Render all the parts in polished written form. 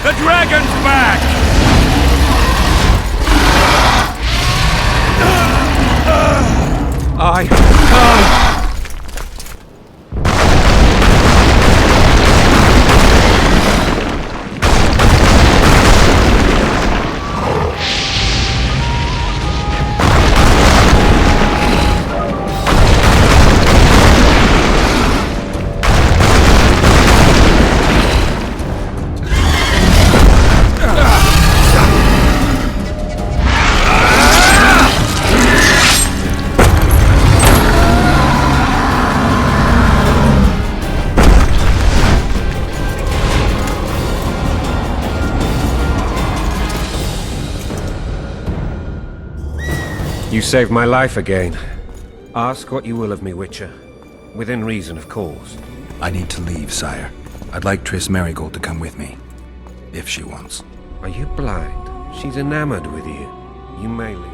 The dragon's back! I can't! You saved my life again. Ask what you will of me, Witcher. Within reason, of course. I need to leave, sire. I'd like Triss Merigold to come with me, if she wants. Are you blind? She's enamored with you. You may leave.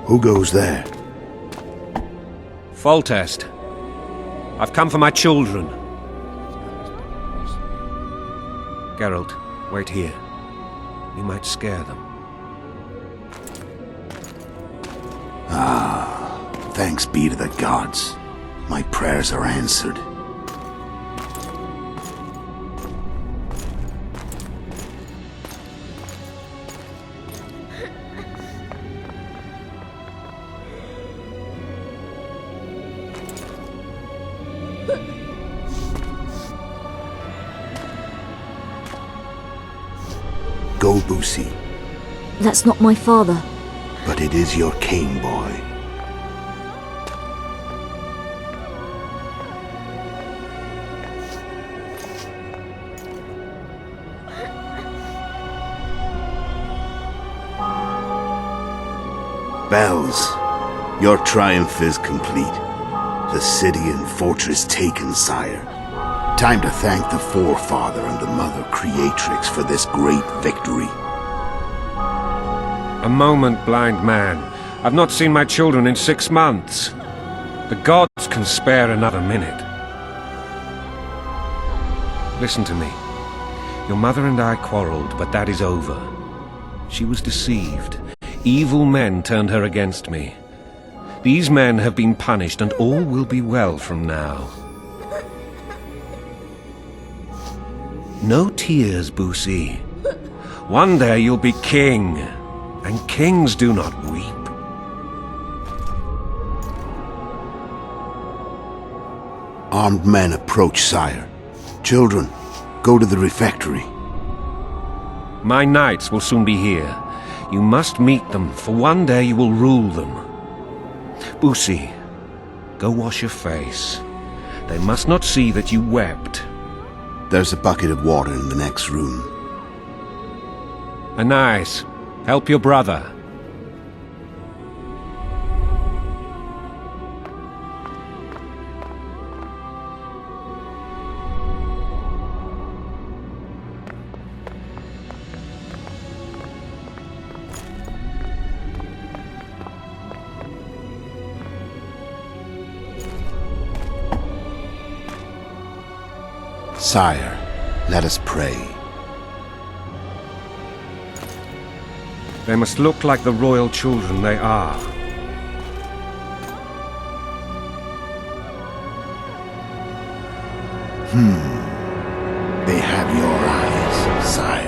Who goes there? Foltest. I've come for my children. Geralt, wait here. You might scare them. Thanks be to the gods. My prayers are answered. Go, Boosie. That's not my father. But it is your king, boy. Bells, your triumph is complete. The city and fortress taken, sire. Time to thank the Forefather and the Mother Creatrix for this great victory. A moment, blind man. I've not seen my children in 6 months. The gods can spare another minute. Listen to me. Your mother and I quarreled, but that is over. She was deceived. Evil men turned her against me. These men have been punished, and all will be well from now. No tears, Boosie. One day you'll be king, and kings do not weep. Armed men approach, sire. Children, go to the refectory. My knights will soon be here. You must meet them, for one day you will rule them. Boosie, go wash your face. They must not see that you wept. There's a bucket of water in the next room. Anais, help your brother. Sire, let us pray. They must look like the royal children they are. They have your eyes, sire.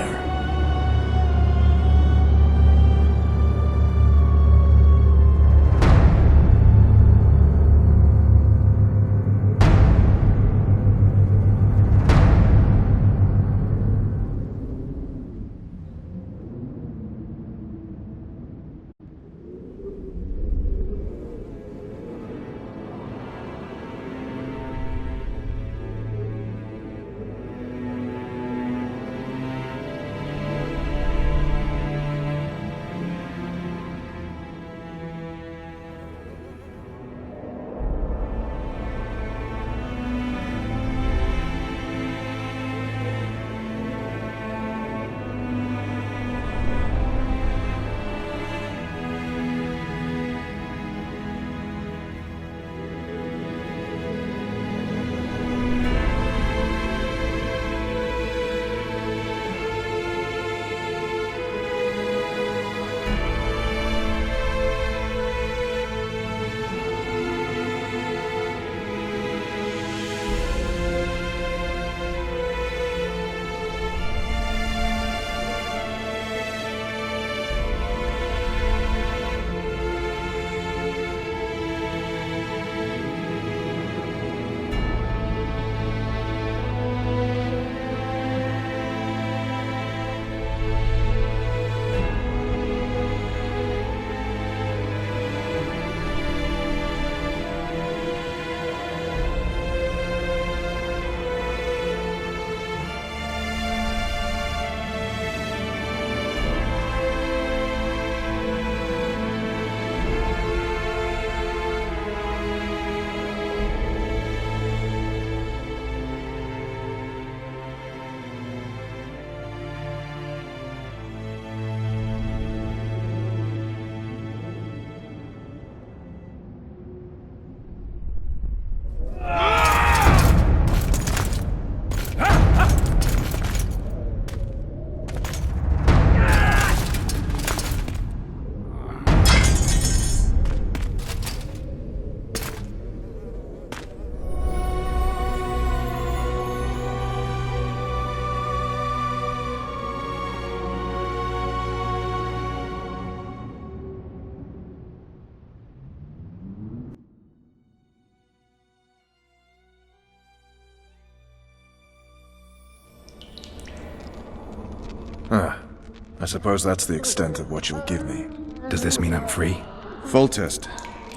I suppose that's the extent of what you'll give me. Does this mean I'm free? Foltest,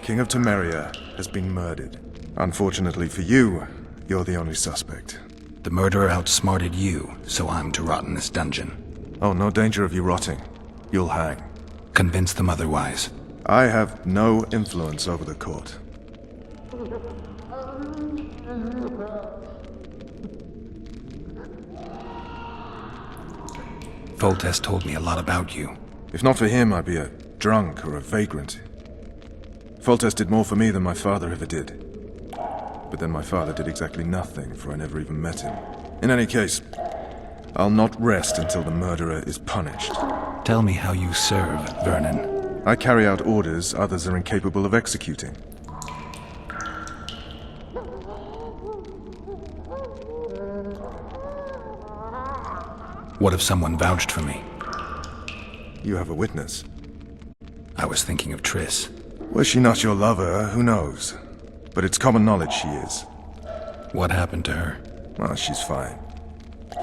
King of Temeria, has been murdered. Unfortunately for you, you're the only suspect. The murderer outsmarted you, so I'm to rot in this dungeon. Oh, no danger of you rotting. You'll hang. Convince them otherwise. I have no influence over the court. Foltest told me a lot about you. If not for him, I'd be a drunk or a vagrant. Foltest did more for me than my father ever did. But then my father did exactly nothing, for I never even met him. In any case, I'll not rest until the murderer is punished. Tell me how you serve, Vernon. I carry out orders others are incapable of executing. What if someone vouched for me? You have a witness. I was thinking of Triss. Was she not your lover? Who knows? But it's common knowledge she is. What happened to her? Well, she's fine.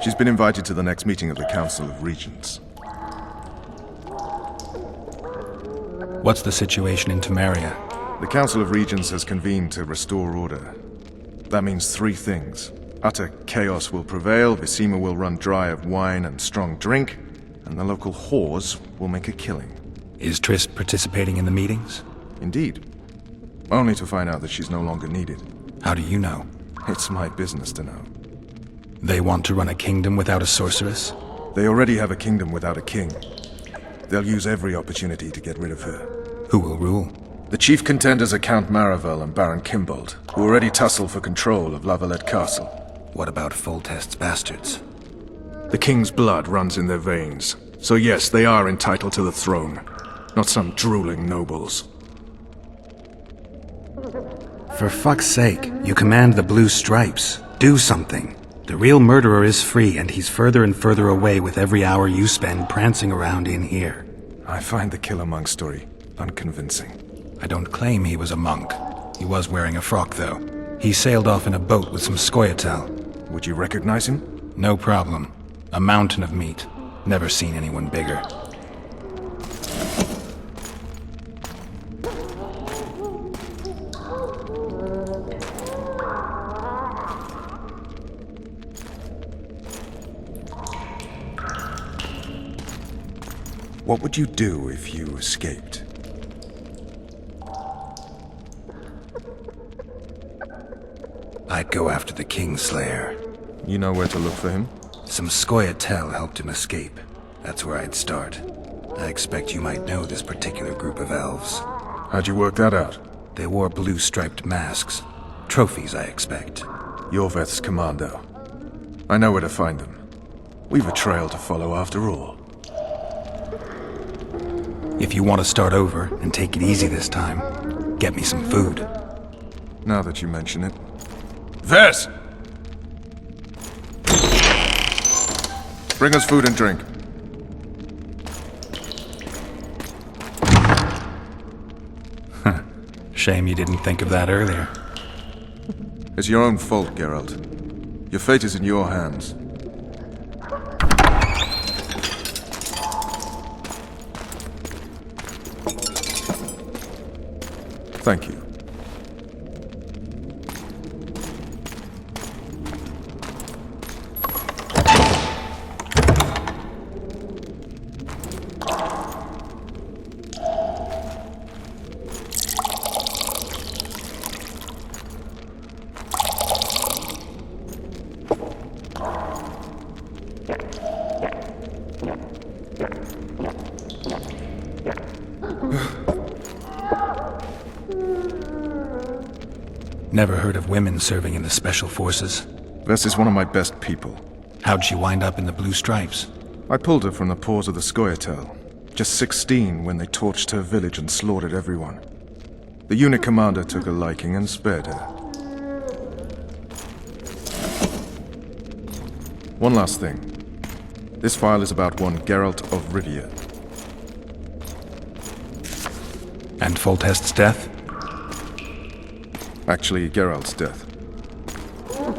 She's been invited to the next meeting of the Council of Regents. What's the situation in Temeria? The Council of Regents has convened to restore order. That means three things. Utter chaos will prevail, Visima will run dry of wine and strong drink, and the local whores will make a killing. Is Triss participating in the meetings? Indeed. Only to find out that she's no longer needed. How do you know? It's my business to know. They want to run a kingdom without a sorceress? They already have a kingdom without a king. They'll use every opportunity to get rid of her. Who will rule? The chief contenders are Count Maravel and Baron Kimbold, who already tussle for control of Lavalette Castle. What about Foltest's bastards? The king's blood runs in their veins, so yes, they are entitled to the throne. Not some drooling nobles. For fuck's sake, you command the Blue Stripes. Do something. The real murderer is free, and he's further and further away with every hour you spend prancing around in here. I find the Killer Monk story unconvincing. I don't claim he was a monk. He was wearing a frock, though. He sailed off in a boat with some Scoia'tael. Would you recognize him? No problem. A mountain of meat. Never seen anyone bigger. What would you do if you escaped? I'd go after the Kingslayer. You know where to look for him? Some Scoia'tael helped him escape. That's where I'd start. I expect you might know this particular group of elves. How'd you work that out? They wore blue-striped masks. Trophies, I expect. Yorveth's commando. I know where to find them. We've a trail to follow after all. If you want to start over and take it easy this time, get me some food. Now that you mention it. Ves! Bring us food and drink. Shame you didn't think of that earlier. It's your own fault, Geralt. Your fate is in your hands. Thank you. Never heard of women serving in the Special Forces. Ves is one of my best people. How'd she wind up in the Blue Stripes? I pulled her from the paws of the Scoia'tael. Just 16 when they torched her village and slaughtered everyone. The unit commander took a liking and spared her. One last thing. This file is about one Geralt of Rivia. And Foltest's death? Actually, Geralt's death.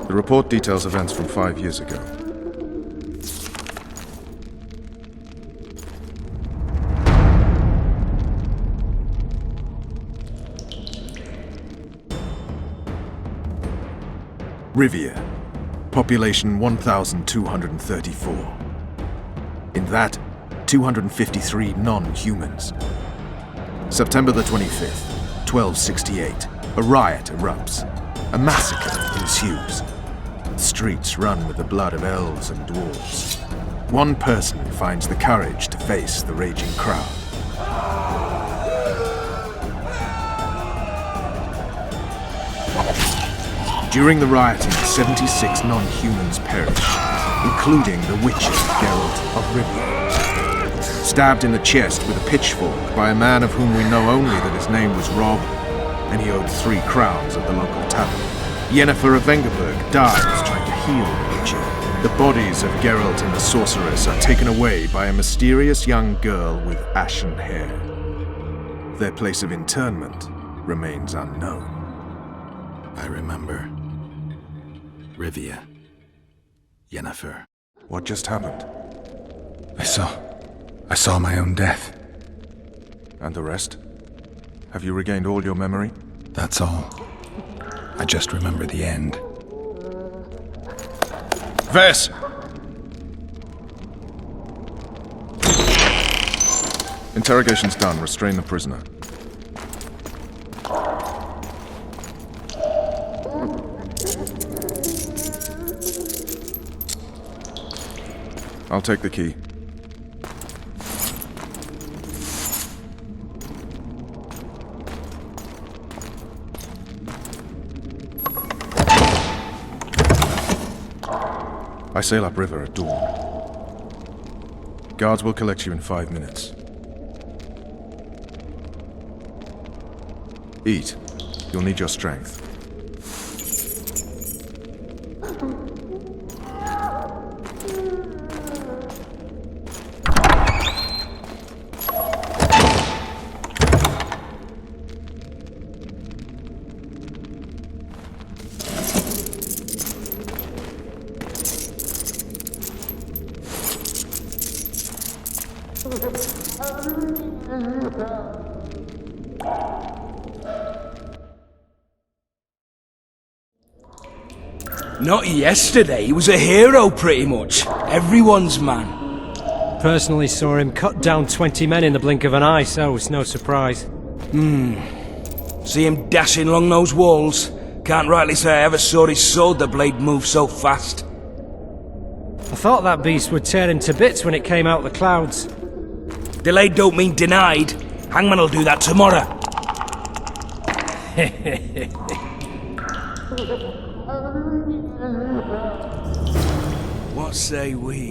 The report details events from 5 years ago. Rivia. Population 1,234. In that, 253 non-humans. September the 25th, 1268. A riot erupts. A massacre ensues. The streets run with the blood of elves and dwarves. One person finds the courage to face the raging crowd. During the rioting, 76 non-humans perish, including the witcher Geralt of Rivia. Stabbed in the chest with a pitchfork by a man of whom we know only that his name was Rob, and he owed 3 crowns at the local tavern. Yennefer of Vengerberg dies trying to heal the witcher. The bodies of Geralt and the sorceress are taken away by a mysterious young girl with ashen hair. Their place of interment remains unknown. I remember. Rivia. Yennefer. What just happened? I saw my own death. And the rest? Have you regained all your memory? That's all. I just remember the end. Ves! Interrogation's done. Restrain the prisoner. I'll take the key. I sail upriver at dawn. Guards will collect you in 5 minutes. Eat. You'll need your strength. Not yesterday, he was a hero pretty much. Everyone's man. Personally saw him cut down 20 men in the blink of an eye, so it's no surprise. See him dashing along those walls. Can't rightly say I ever saw his sword the blade move so fast. I thought that beast would tear him to bits when it came out of the clouds. Delayed don't mean denied. Hangman'll do that tomorrow. What say we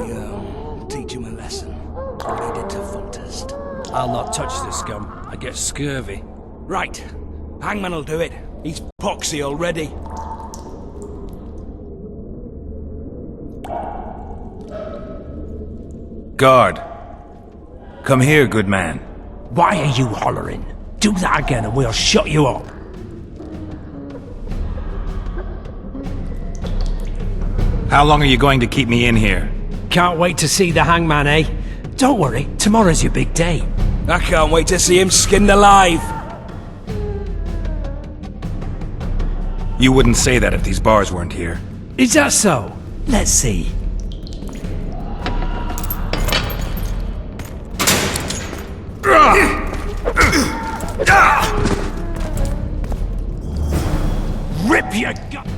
teach him a lesson? Lead it to Foltest. I'll not touch the scum. I get scurvy. Right. Hangman'll do it. He's poxy already. Guard. Come here, good man. Why are you hollering? Do that again and we'll shut you up. How long are you going to keep me in here? Can't wait to see the hangman, eh? Don't worry, tomorrow's your big day. I can't wait to see him skinned alive. You wouldn't say that if these bars weren't here. Is that so? Let's see. Rip your gut.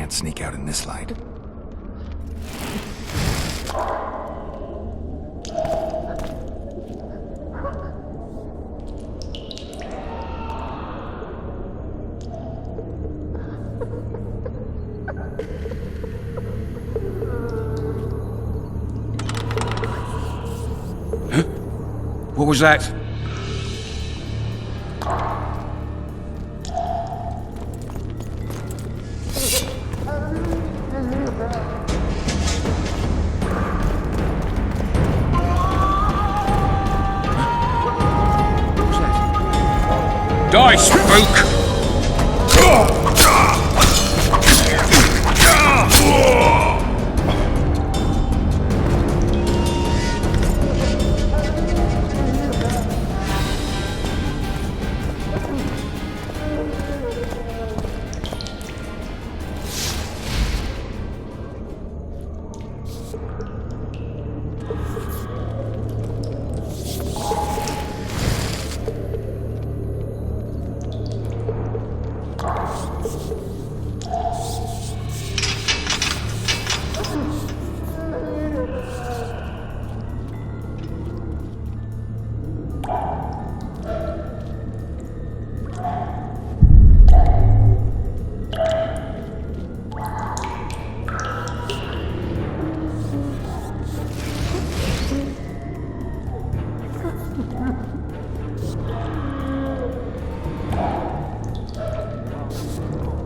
Sneak out in this light. Huh? What was that? Die, spook!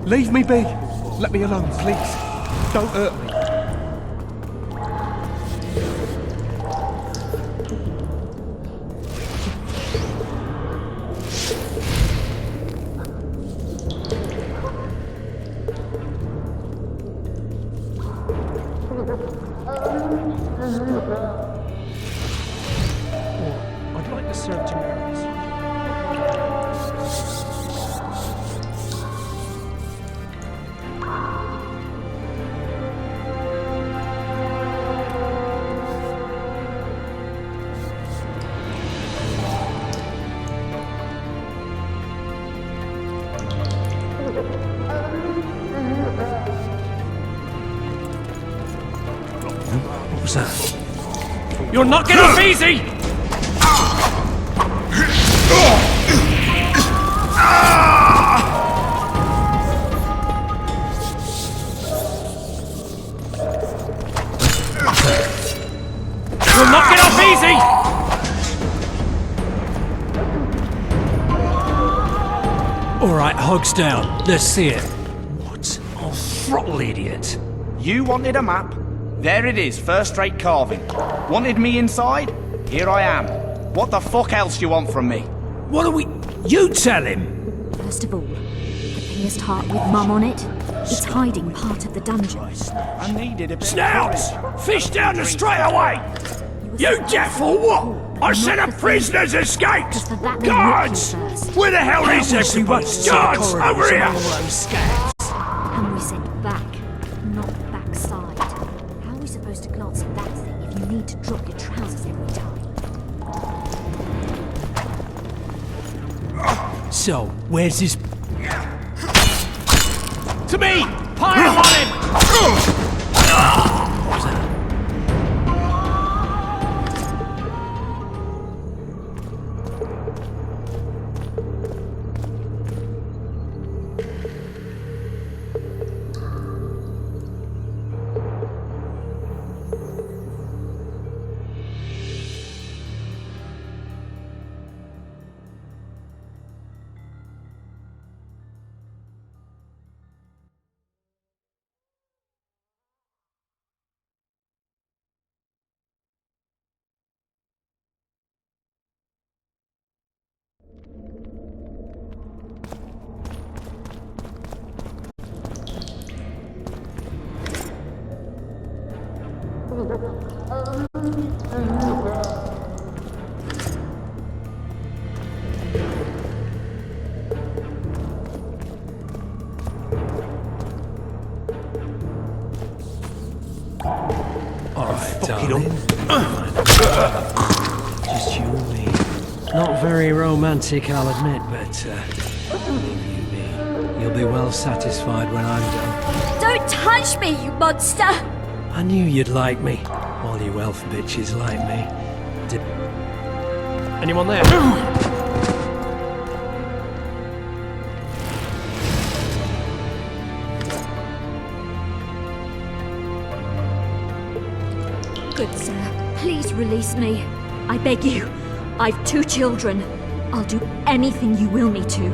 Leave me be. Let me alone, please. Don't hurt me. I'd like to serve generics. What was that? You're not getting off easy! You'll not get off easy! Alright, hogs down. Let's see it. What? Oh, throttle idiot. You wanted a map? There it is, first-rate carving. Wanted me inside? Here I am. What the fuck else you want from me? What are we... You tell him! First of all, the pierced heart with Mum on it. It's hiding part of the dungeon. I needed a bit Snouts! Fish down the straight away! You deaf or what? I said a prisoner's escaped! Because for that they Guards! whipped you first. Where the hell is everyone? Guards! Over here! And we said back, not backside. How are we supposed to glance at that thing if you need to drop your trousers every time? So, where's this... To me! Pile on him! Just you and me. Not very romantic, I'll admit, but leave you be. You'll be well satisfied when I'm done. Don't touch me, you monster! I knew you'd like me. All you elf bitches like me. Anyone there? Good sir, please release me. I beg you. I've 2 children. I'll do anything you will me to.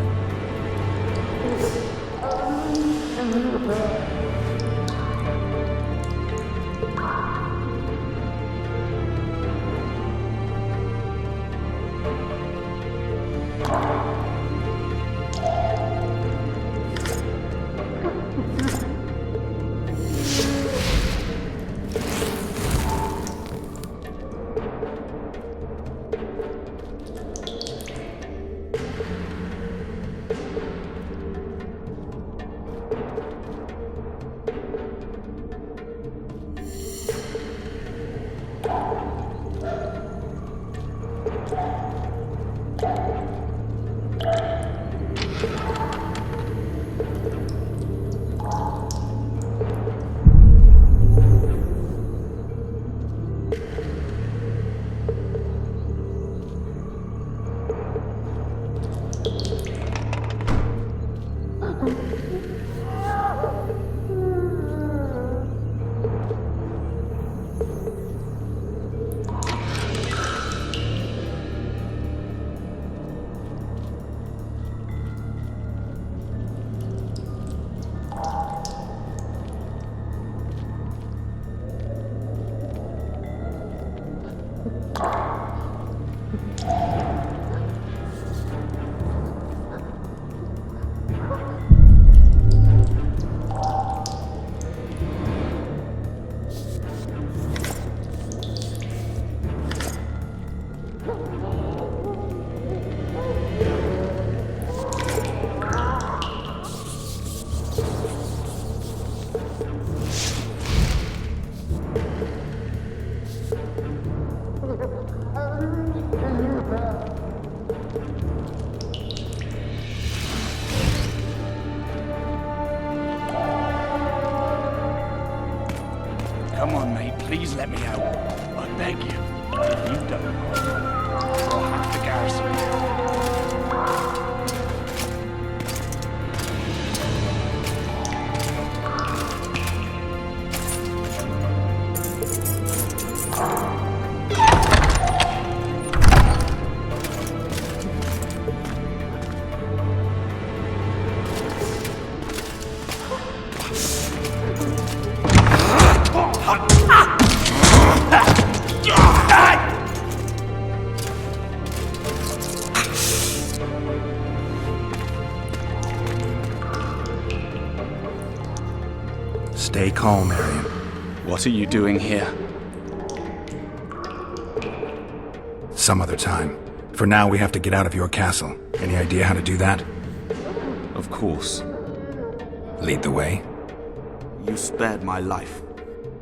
Come on, mate, please let me out. I beg you. If you don't, I'll have to garrison you. Stay calm, Arian. What are you doing here? Some other time. For now, we have to get out of your castle. Any idea how to do that? Of course. Lead the way. You spared my life.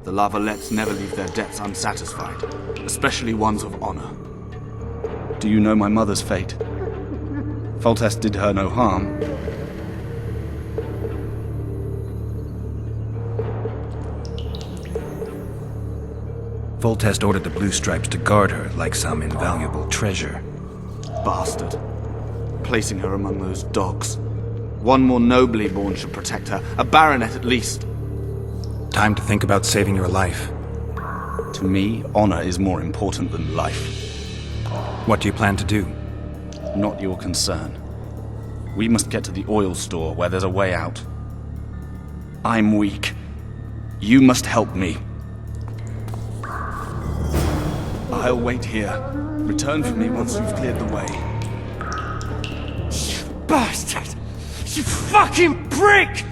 The Lavalets never leave their debts unsatisfied, especially ones of honor. Do you know my mother's fate? Foltest did her no harm. Foltest ordered the Blue Stripes to guard her like some invaluable treasure. Bastard. Placing her among those dogs. One more nobly born should protect her. A baronet at least. Time to think about saving your life. To me, honor is more important than life. What do you plan to do? Not your concern. We must get to the oil store where there's a way out. I'm weak. You must help me. I'll wait here. Return for me once you've cleared the way. You bastard! You fucking prick!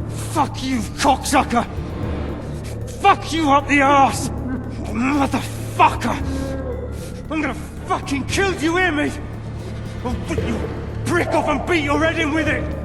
Fuck you, cocksucker! Fuck you up the arse! Motherfucker! I'm gonna fucking kill you, hear me? I'll rip you brick off and beat your head in with it!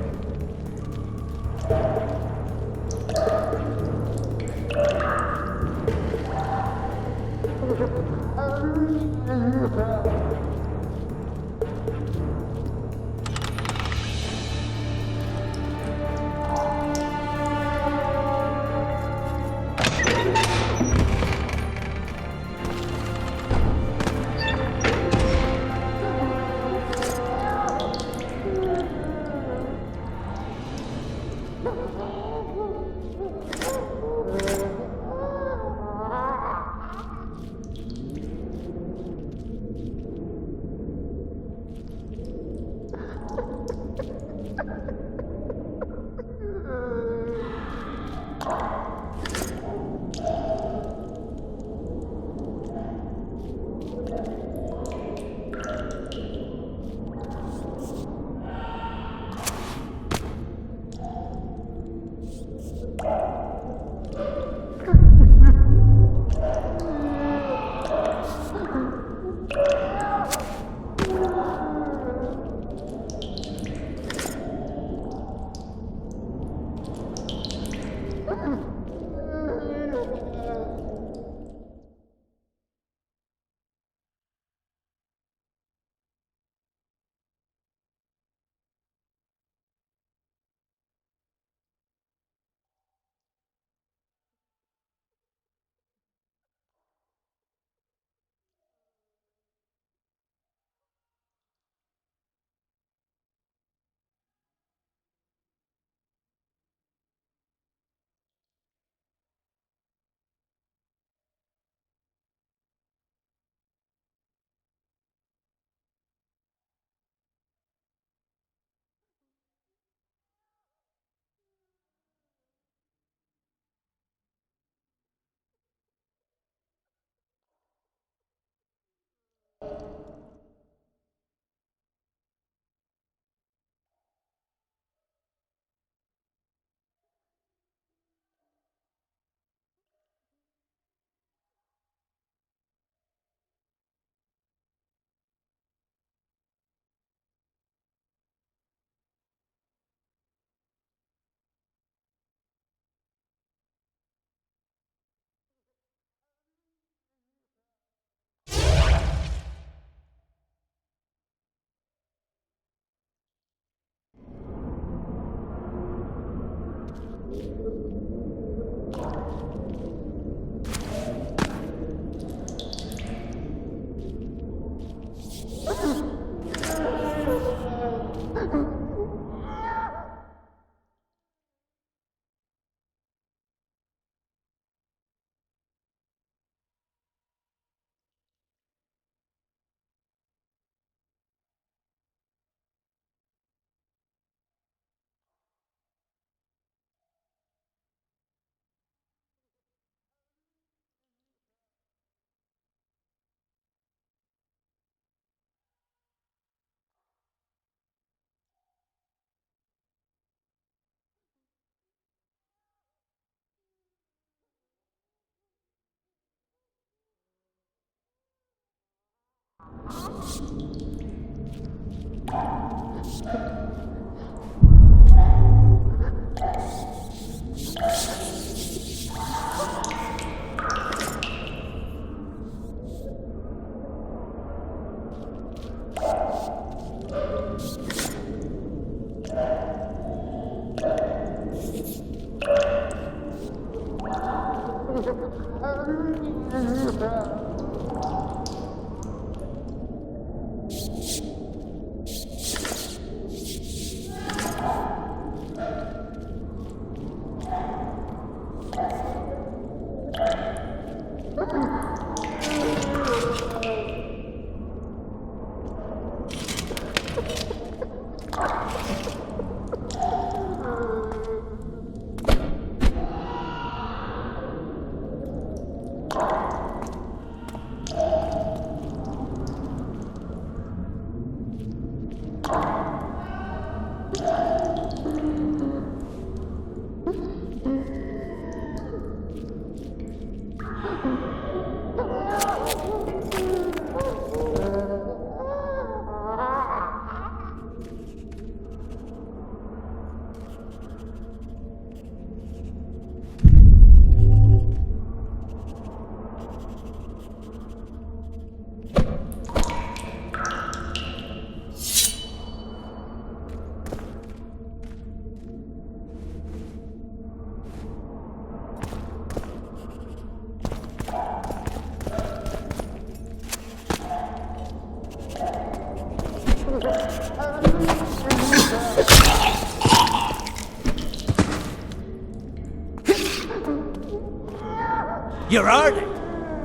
You're early.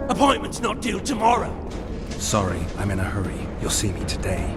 Appointment's not due tomorrow. Sorry, I'm in a hurry. You'll see me today.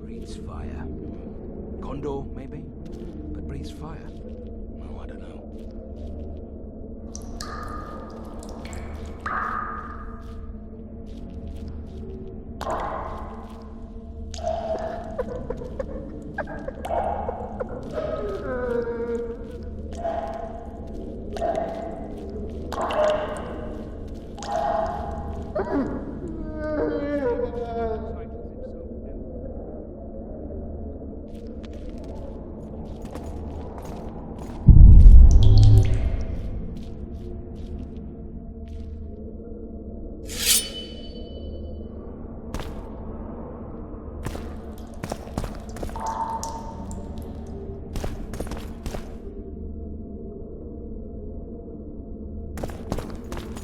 Breathes fire. Condor, maybe? But breathes fire. Oh, I don't know.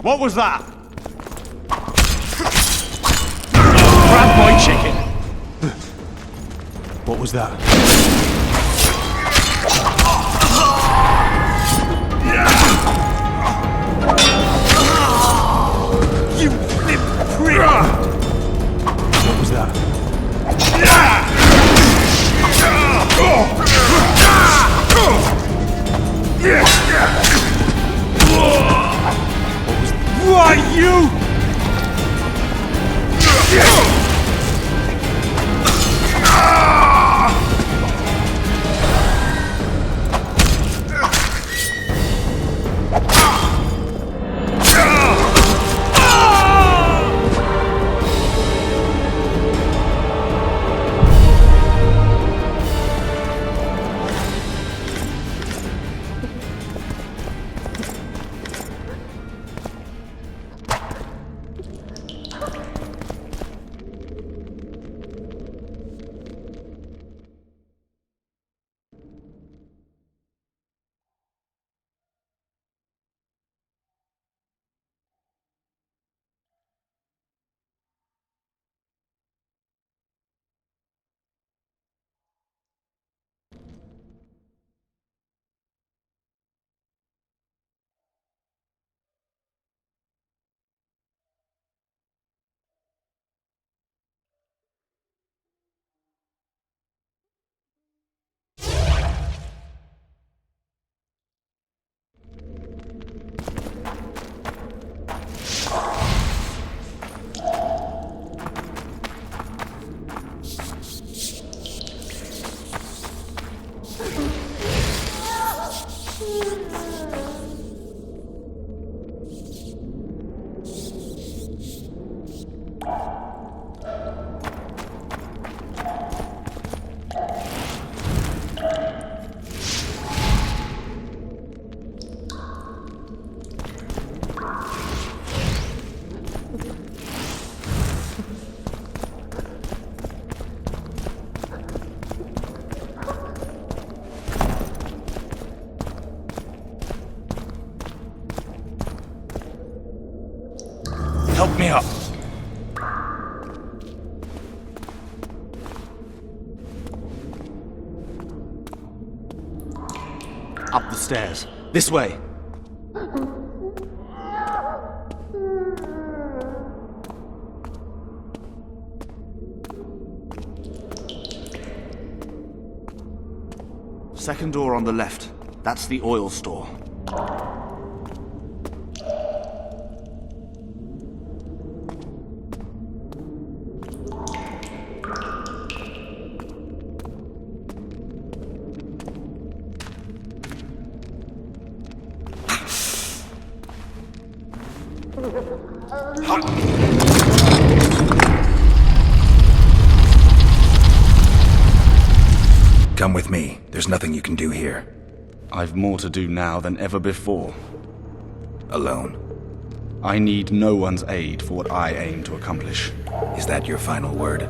What was that? Grab my chicken! What was that? You limp prick! What was that? Why, you! Help me up. Up the stairs. This way. Second door on the left. That's the oil store. Come with me. There's nothing you can do here. I've more to do now than ever before. Alone. I need no one's aid for what I aim to accomplish. Is that your final word?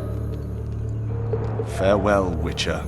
Farewell, Witcher.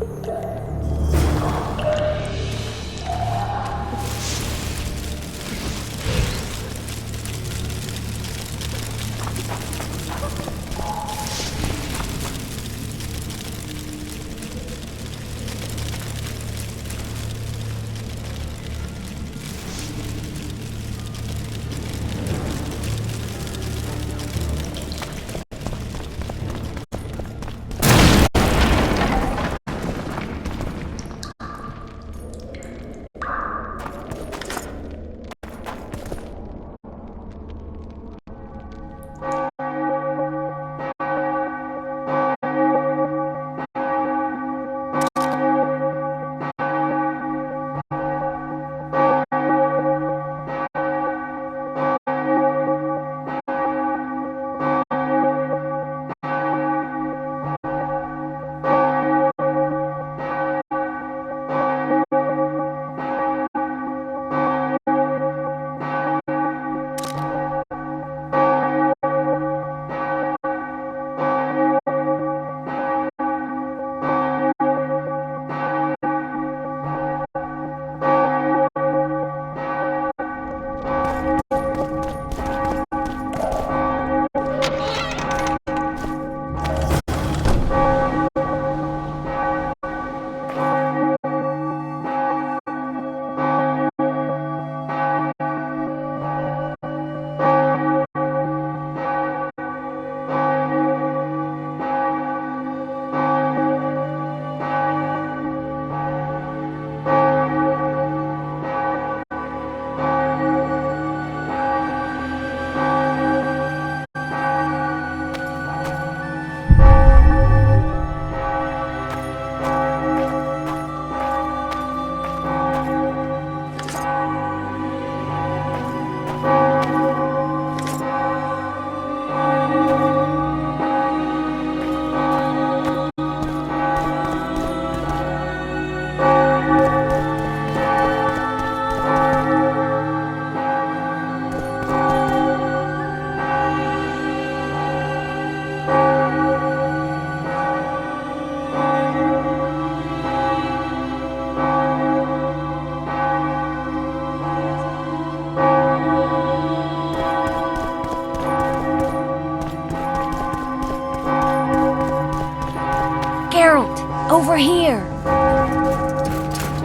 Over here!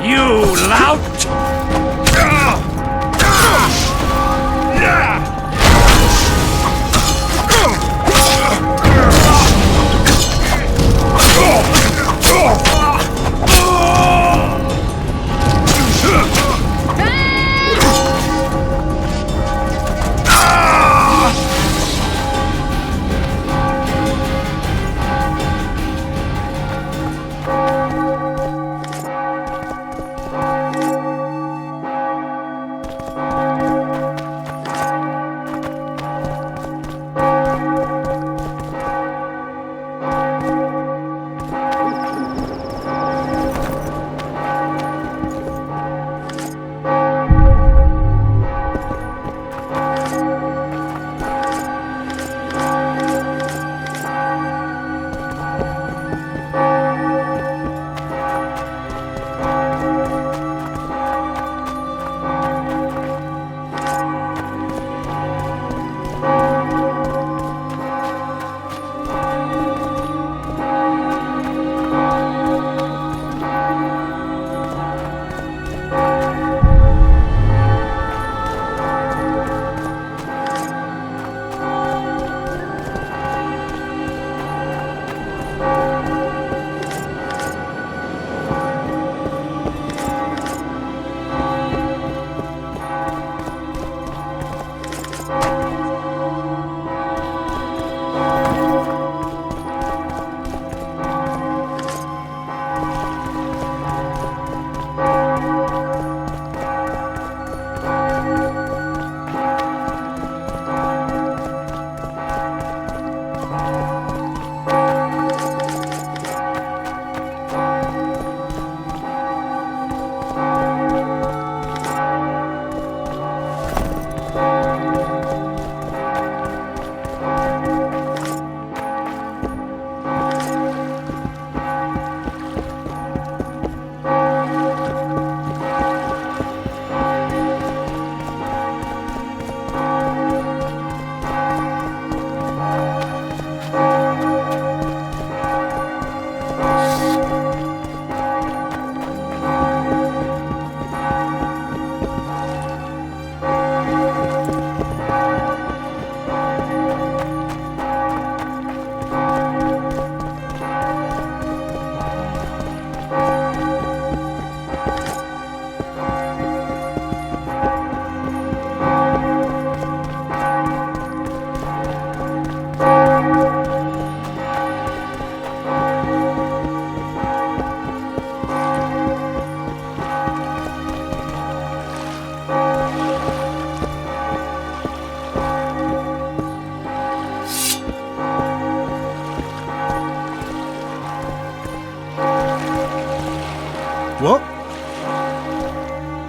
You lout!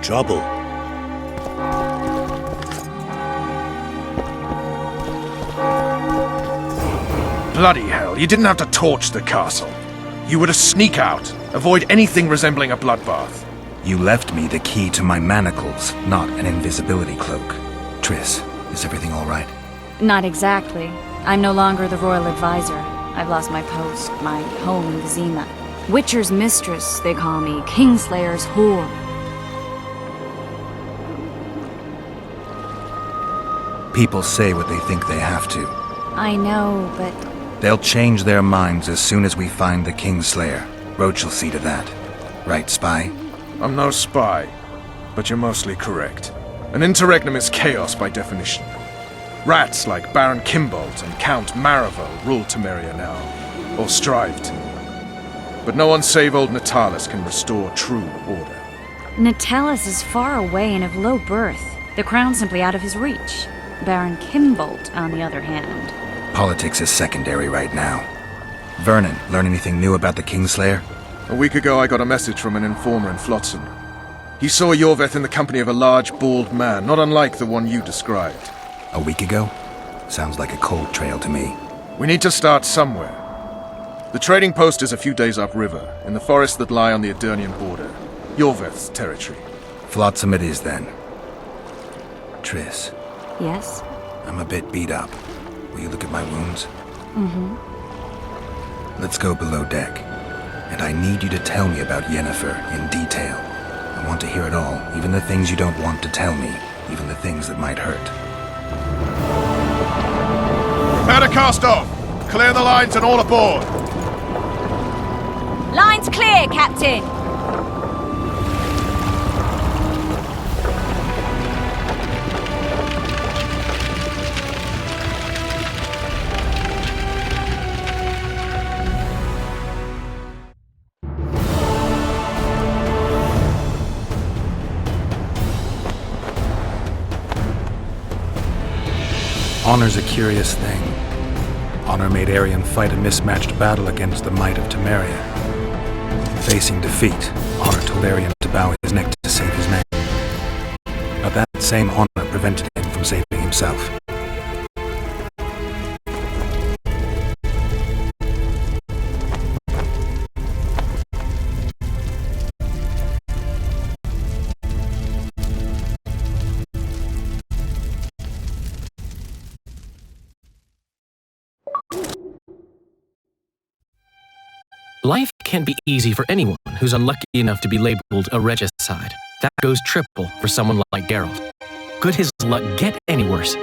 trouble. Bloody hell, you didn't have to torch the castle. You were to sneak out, avoid anything resembling a bloodbath. You left me the key to my manacles, not an invisibility cloak. Triss, is everything all right? Not exactly. I'm no longer the royal advisor. I've lost my post, my home in Vizima. Witcher's mistress, they call me. Kingslayer's whore. People say what they think they have to. I know, but... They'll change their minds as soon as we find the Kingslayer. Roach will see to that. Right, spy? I'm no spy, but you're mostly correct. An interregnum is chaos by definition. Rats like Baron Kimbold and Count Maravel rule Temeria now, or strive to. But no one save old Natalis can restore true order. Natalis is far away and of low birth. The crown's simply out of his reach. Baron Kimbold, on the other hand. Politics is secondary right now. Vernon, learn anything new about the Kingslayer? A week ago I got a message from an informer in Flotsam. He saw Yorveth in the company of a large, bald man, not unlike the one you described. A week ago? Sounds like a cold trail to me. We need to start somewhere. The trading post is a few days upriver, in the forests that lie on the Adernian border. Yorveth's territory. Flotsam it is, then. Triss. Yes? I'm a bit beat up. Will you look at my wounds? Mm-hmm. Let's go below deck. And I need you to tell me about Yennefer in detail. I want to hear it all, even the things you don't want to tell me, even the things that might hurt. Prepare to cast off! Clear the lines and all aboard! Line's clear, Captain! Honor's a curious thing. Honor made Arian fight a mismatched battle against the might of Temeria. Facing defeat, Honor told Arian to bow his neck to save his name. But that same honor prevented him from saving himself. Life can't be easy for anyone who's unlucky enough to be labeled a regicide. That goes triple for someone like Geralt. Could his luck get any worse?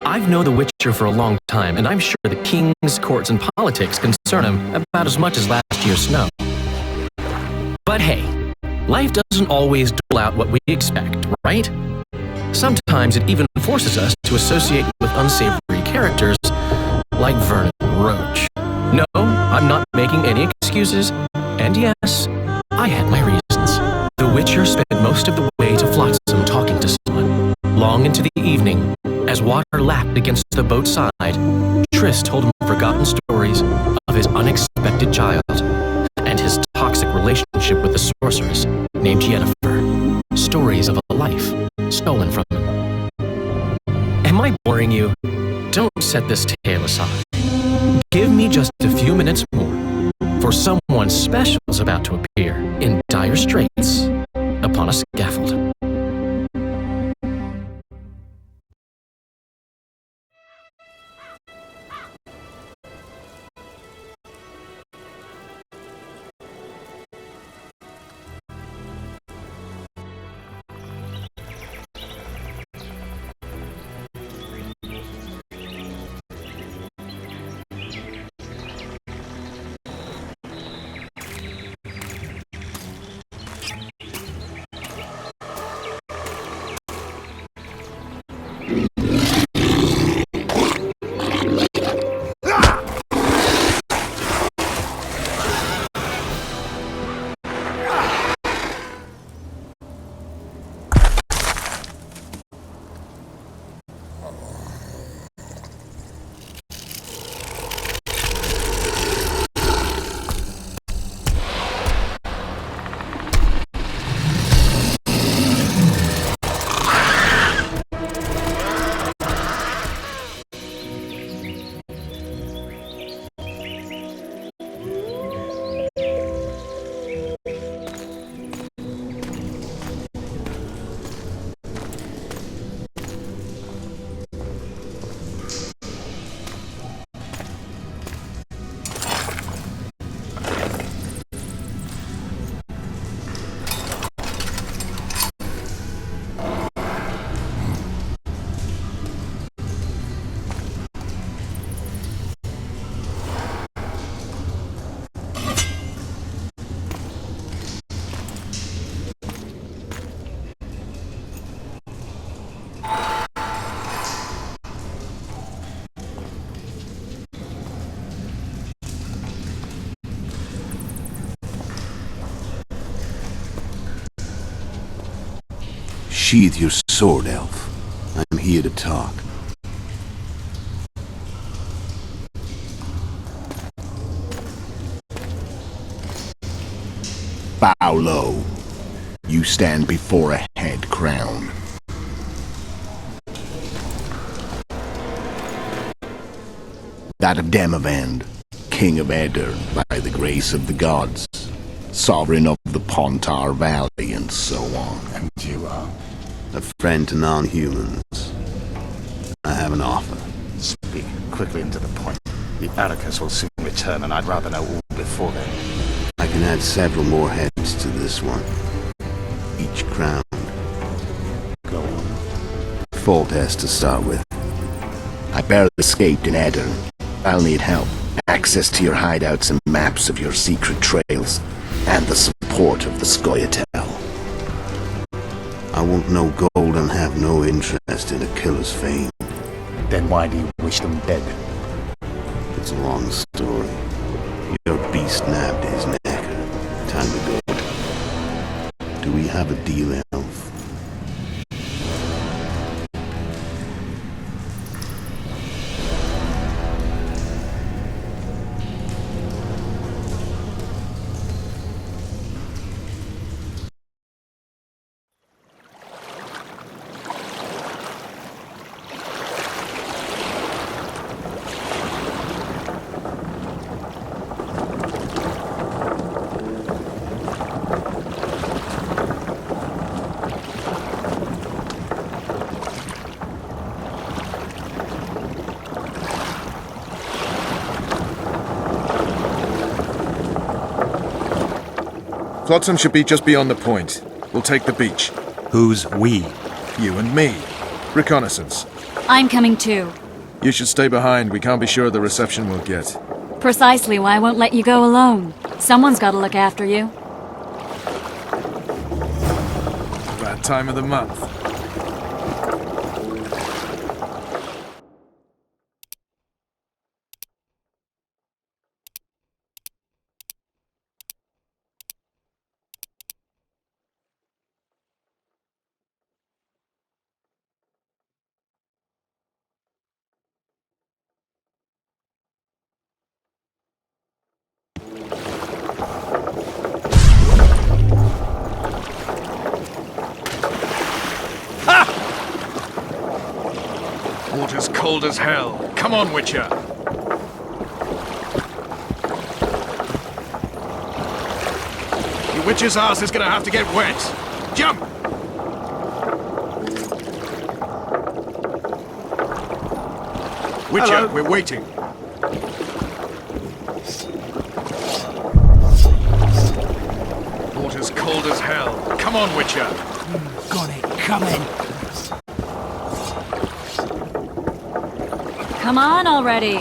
I've known The Witcher for a long time, and I'm sure the kings, courts, and politics concern him about as much as last year's snow. But hey, life doesn't always dole out what we expect, right? Sometimes it even forces us to associate with unsavory characters like Vernon Roach. No, I'm not making any excuses, and yes, I had my reasons. The Witcher spent most of the way to Flotsam talking to someone. Long into the evening, as water lapped against the boat's side, Triss told him forgotten stories of his unexpected child and his toxic relationship with the sorceress named Yennefer. Stories of a life stolen from him. Am I boring you? Don't set this tale aside. Give me just a few minutes more, for someone special is about to appear in dire straits upon a scaffold. Sheathe your sword, elf. I'm here to talk. Bow low. You stand before a head crown. That of Demavend, King of Eder, by the grace of the gods, sovereign of the Pontar Valley, and so on. And you are? A friend to non-humans. I have an offer. Speak quickly and to the point. The Atticus will soon return, and I'd rather know all before then. I can add several more heads to this one. Each crowned. Go on. Foltest to start with. I barely escaped in Eder. I'll need help. Access to your hideouts and maps of your secret trails, and the support of the Scoia'tael. I want no gold and have no interest in a killer's fame. Then why do you wish them dead? It's a long story. Your beast nabbed his neck. Time to go. Do we have a deal, elf? Flotsam should be just beyond the point. We'll take the beach. Who's we? You and me. Reconnaissance. I'm coming too. You should stay behind. We can't be sure of the reception we'll get. Precisely why I won't let you go alone. Someone's got to look after you. Bad time of the month. Water's cold as hell. Come on, Witcher. Your witch's ass is gonna have to get wet. Jump! Witcher, Hello. we're waiting. Water's cold as hell. Come on, Witcher. Got it coming. Come on already.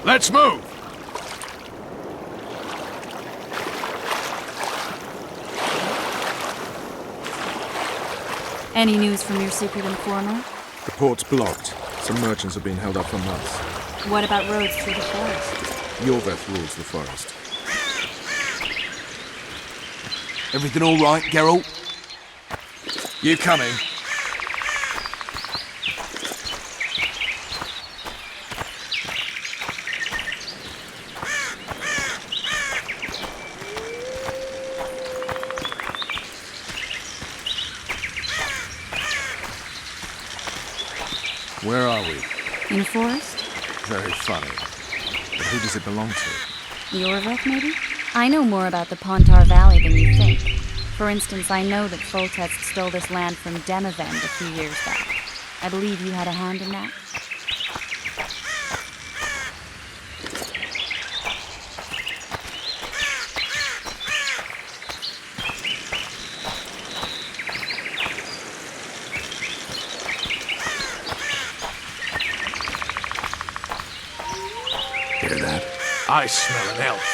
Let's move! Any news from your secret informer? The port's blocked. Some merchants have been held up for months. What about roads through the forest? Yorveth rules the forest. Everything all right, Geralt? You coming? Where are we? In a forest? Very funny. But who does it belong to? Yorveth, maybe? I know more about the Pontar Valley than you think. For instance, I know that Foltest stole this land from Demavend a few years back. I believe you had a hand in that. Hear that? I smell an elf.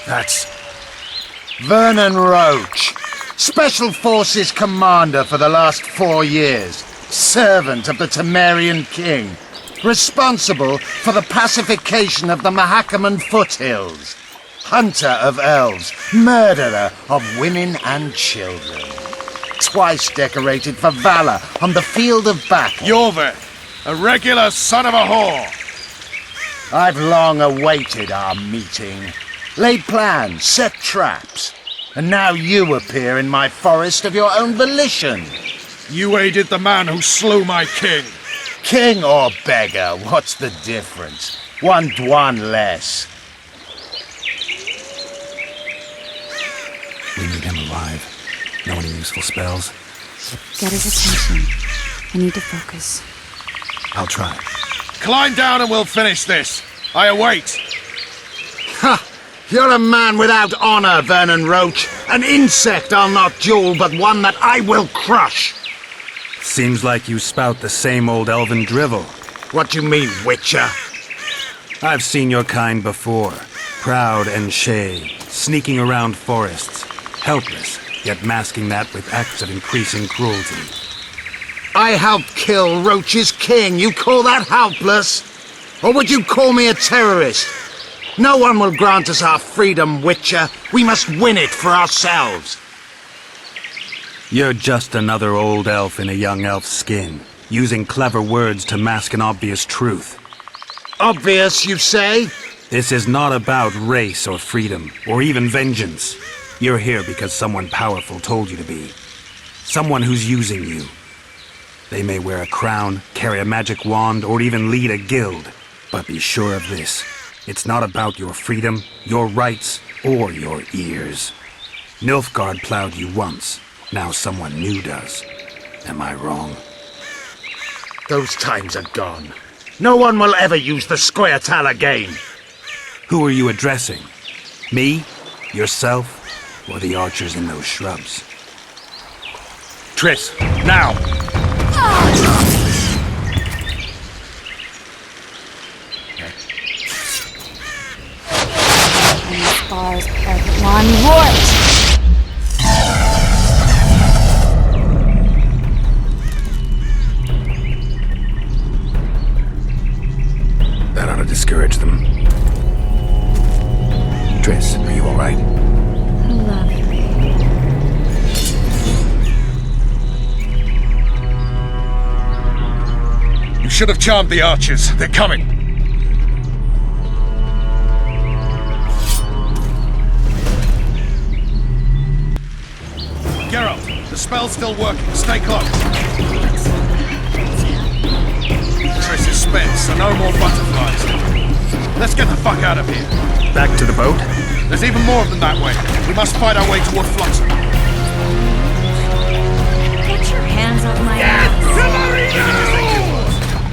That's Vernon Roach, Special Forces Commander for the last 4 years, servant of the Temerian King, responsible for the pacification of the Mahakaman foothills, hunter of elves, murderer of women and children, twice decorated for valor on the field of battle. Yorveth, a regular son of a whore! I've long awaited our meeting. Laid plans, set traps, and now you appear in my forest of your own volition. You aided the man who slew my king. King or beggar, what's the difference? One dwan less. We need him alive. Know any useful spells? Get his attention. I need to focus. I'll try. Climb down and we'll finish this. I await. Ha! You're a man without honor, Vernon Roach. An insect I'll not duel, but one that I will crush. Seems like you spout the same old elven drivel. What you mean, Witcher? I've seen your kind before. Proud and shay, sneaking around forests. Helpless, yet masking that with acts of increasing cruelty. I helped kill Roach's king. You call that helpless? Or would you call me a terrorist? No one will grant us our freedom, Witcher. We must win it for ourselves. You're just another old elf in a young elf's skin, using clever words to mask an obvious truth. Obvious, you say? This is not about race or freedom, or even vengeance. You're here because someone powerful told you to be. Someone who's using you. They may wear a crown, carry a magic wand, or even lead a guild. But be sure of this. It's not about your freedom, your rights, or your ears. Nilfgaard plowed you once. Now someone new does. Am I wrong? Those times are gone. No one will ever use the Squaretal again. Who are you addressing? Me? Yourself? Or the archers in those shrubs. Triss, now! And as far as perfect one right. That ought to discourage them. Triss, are you alright? Lovely. You should have charmed the archers. They're coming. Geralt, the spell's still working. Stay close. Triss is spent, so no more butterflies. Let's get the fuck out of here. Back to the boat? There's even more of them that way. We must fight our way toward Fluxer. Get your hands off my ass.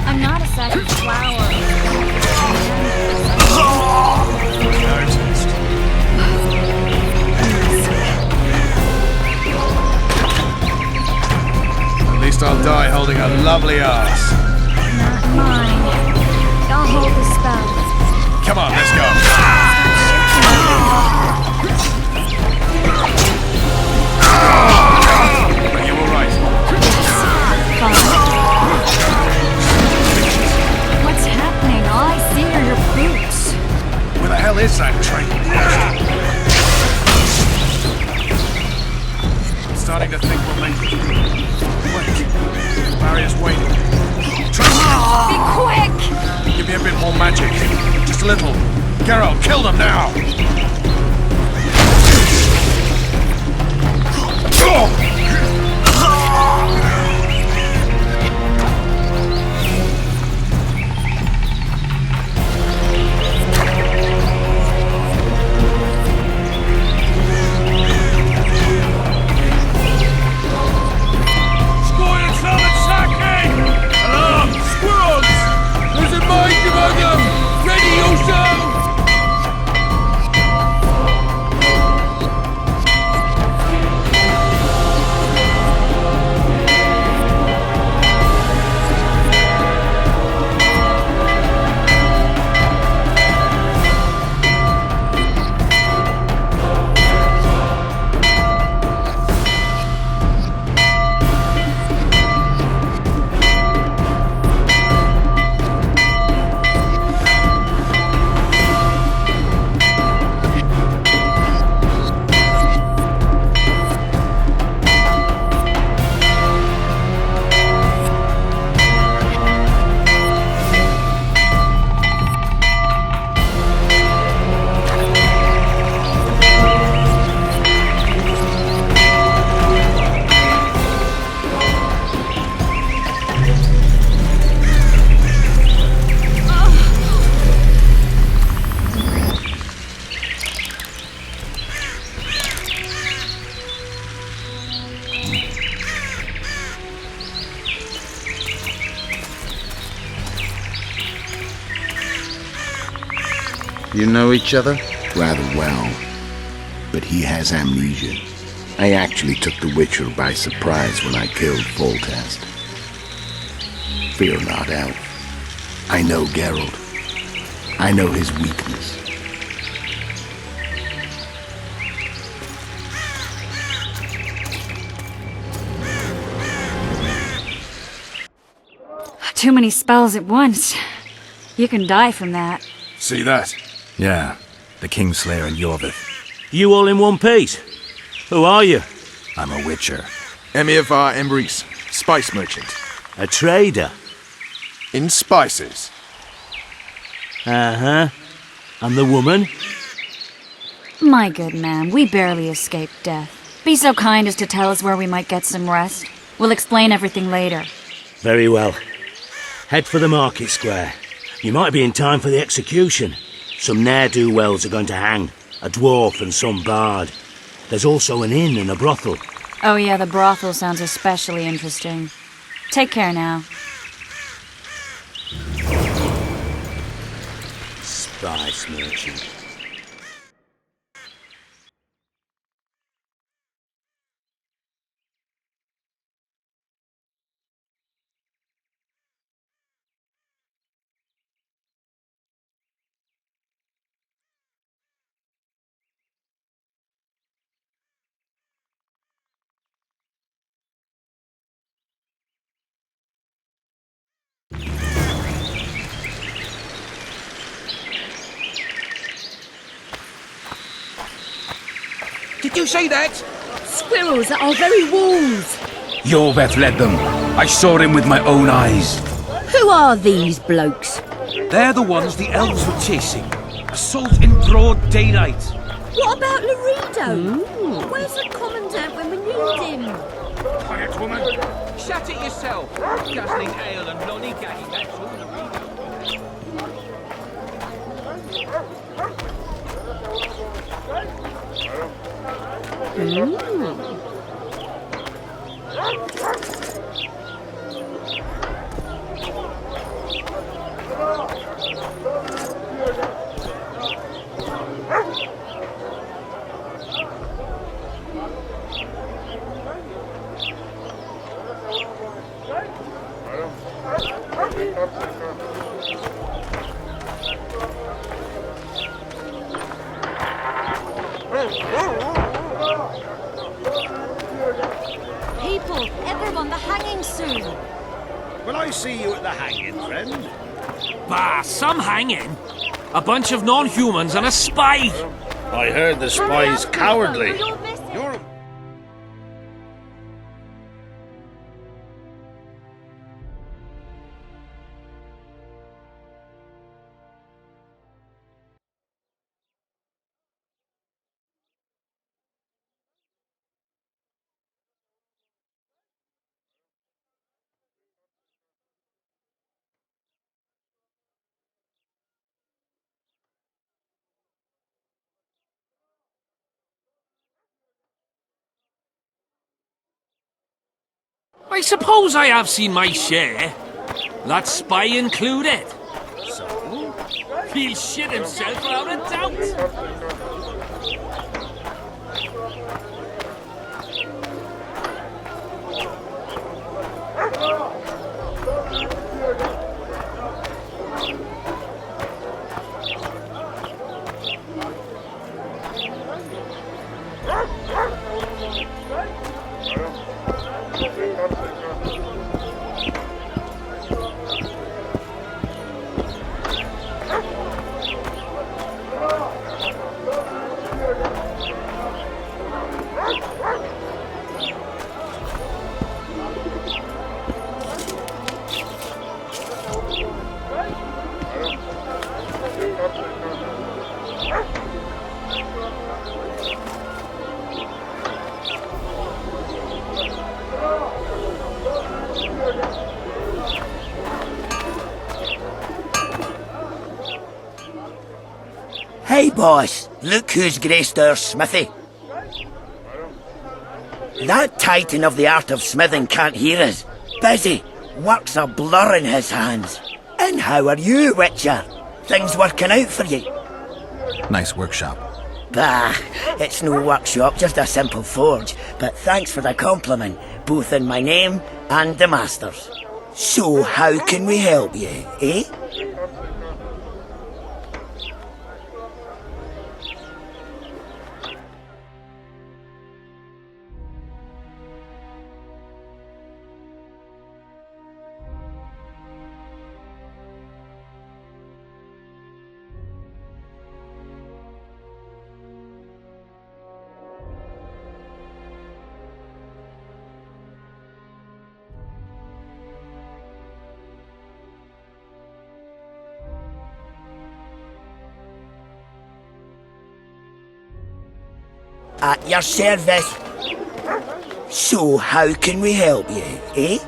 I'm not a sack of flour. Noticed. At least I'll die holding a lovely ass. Not mine. I'll hold the spell. Come on, let's go. Are you alright? What's happening? All I see are your boots. Where the hell is that train? I'm starting to think we'll make it. Wait. The barrier's waiting. Be quick! Give me a bit more magic. Just a little. Geralt, kill them now! You know each other? Rather well. But he has amnesia. I actually took the Witcher by surprise when I killed Foltest. Fear not, Elf. I know Geralt. I know his weakness. Too many spells at once. You can die from that. See that? Yeah, the Kingslayer and Yorvith. You all in one piece? Who are you? I'm a Witcher. Emir var Emrys, spice merchant. A trader? In spices. Uh-huh. And the woman? My good man, we barely escaped death. Be so kind as to tell us where we might get some rest. We'll explain everything later. Very well. Head for the market square. You might be in time for the execution. Some ne'er-do-wells are going to hang. A dwarf and some bard. There's also an inn and a brothel. Oh yeah, the brothel sounds especially interesting. Take care now. Spice merchant. Did you say that? Squirrels at our very walls. Yorveth led them. I saw him with my own eyes. Who are these blokes? They're the ones the elves were chasing. Assault in broad daylight. What about Laredo? Where's the commandant when we need him? Quiet, woman. Shut it yourself. Guzzling ale and lollygagging, that's all People, everyone, the hanging's soon. Will I see you at the hanging, friend? Bah, some hanging. A bunch of non-humans and a spy. I heard the spy's cowardly. You're... I suppose I have seen my share. That spy included. So? He'll shit himself without a doubt. Hey boss, look who's graced our smithy. That titan of the art of smithing can't hear us. Busy, work's a blur in his hands. And how are you, Witcher? Things working out for you? Nice workshop. Bah, it's no workshop, just a simple forge. But thanks for the compliment, both in my name and the master's. So how can we help you, eh? At your service. So how can we help you, eh?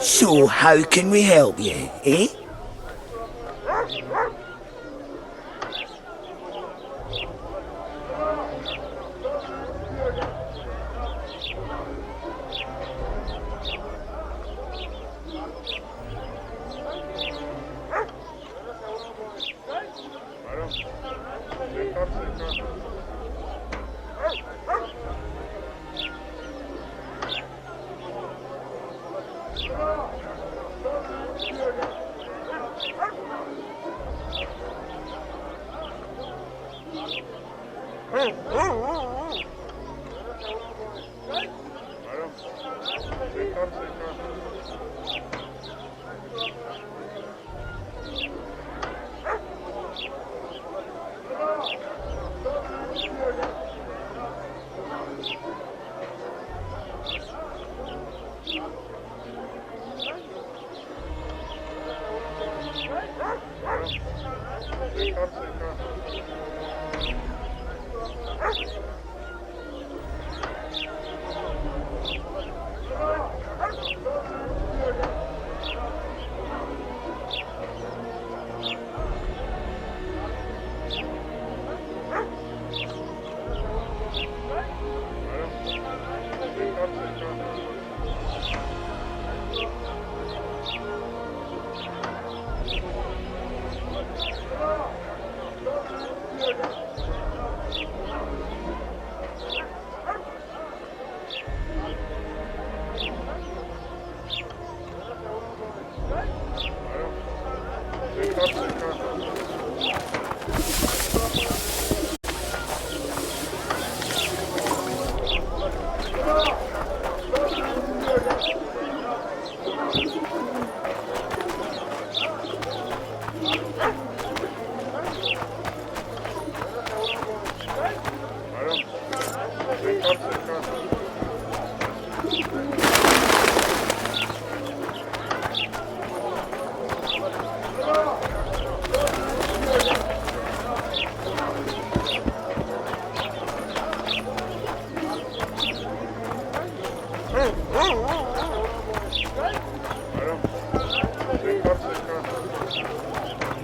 So how can we help you, eh?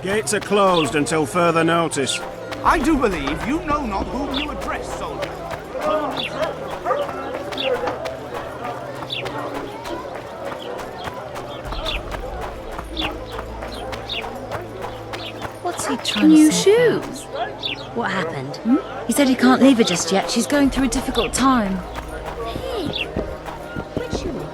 Gates are closed until further notice. I do believe you know not whom you address, soldier. What's he trying New to say? shoes? What happened? He said he can't leave her just yet. She's going through a difficult time. Pig! Which shoe?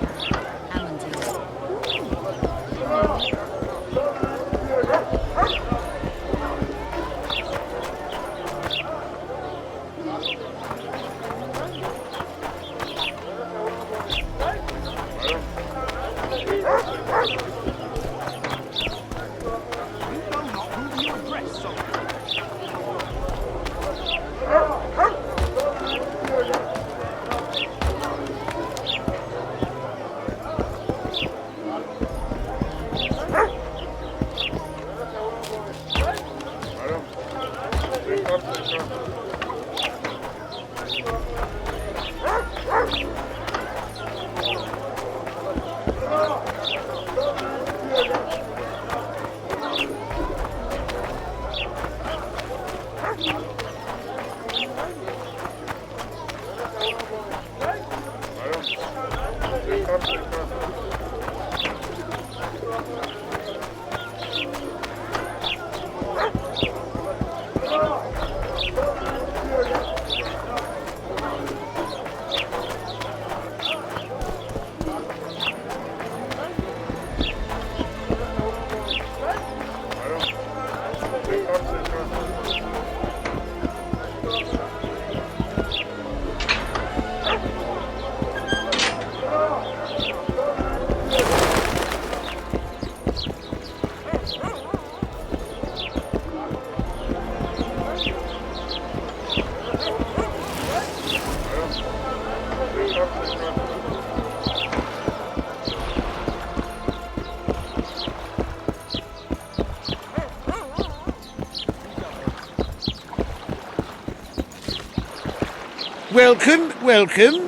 Welcome, welcome.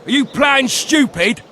Are you playing stupid?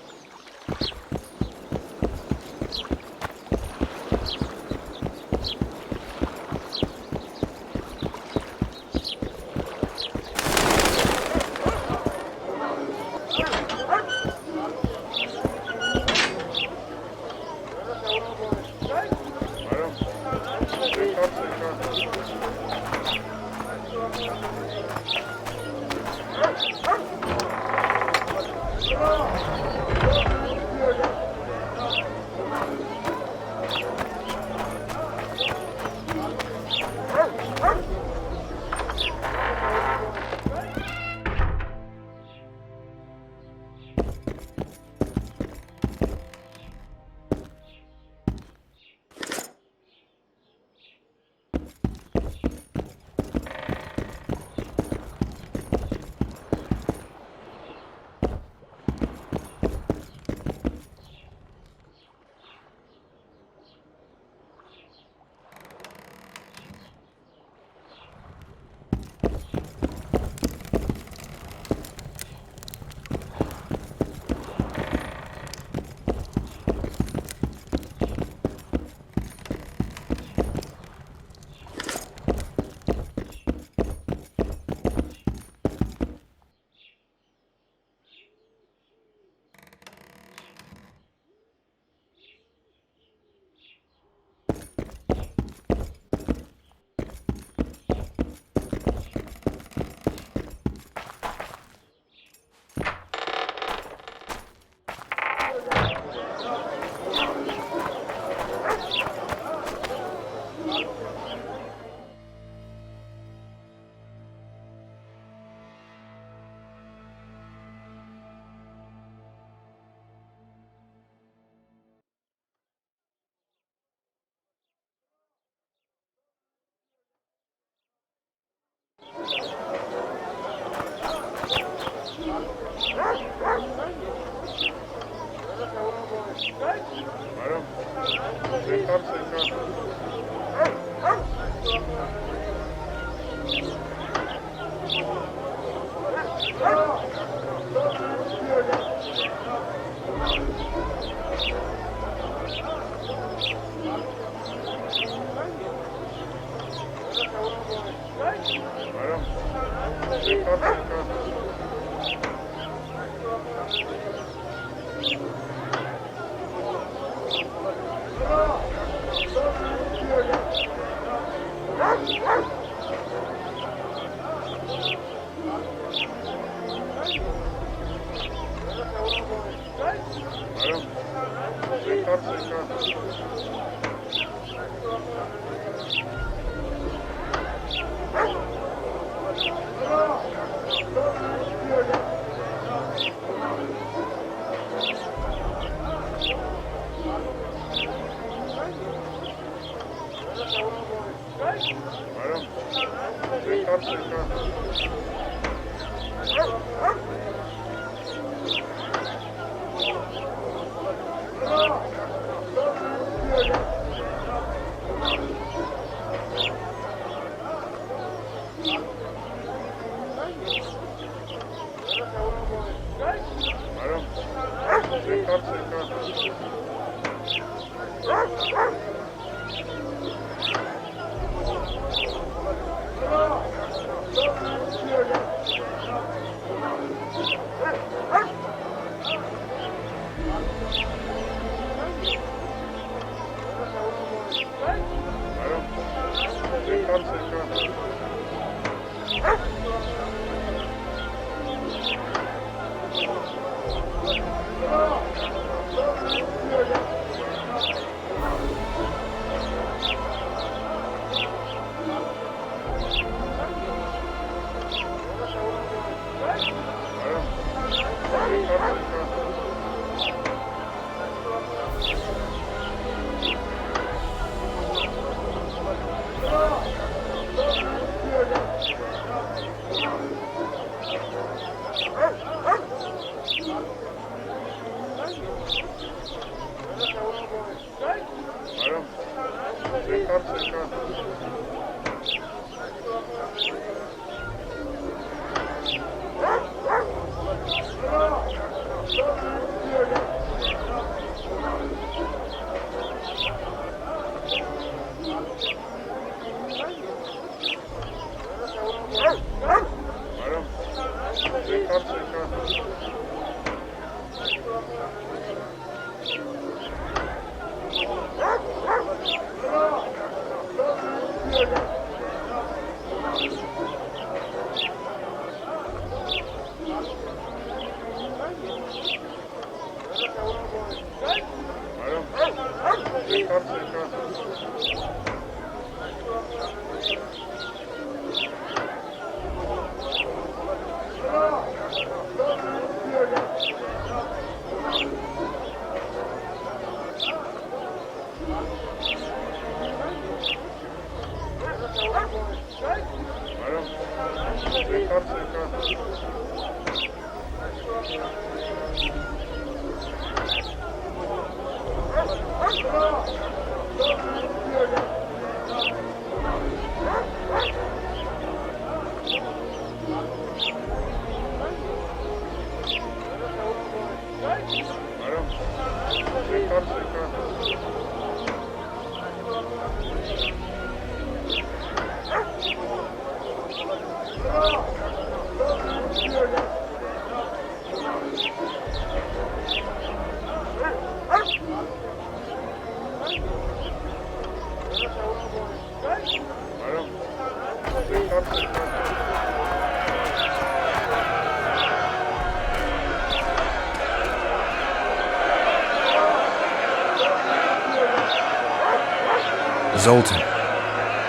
Zoltan.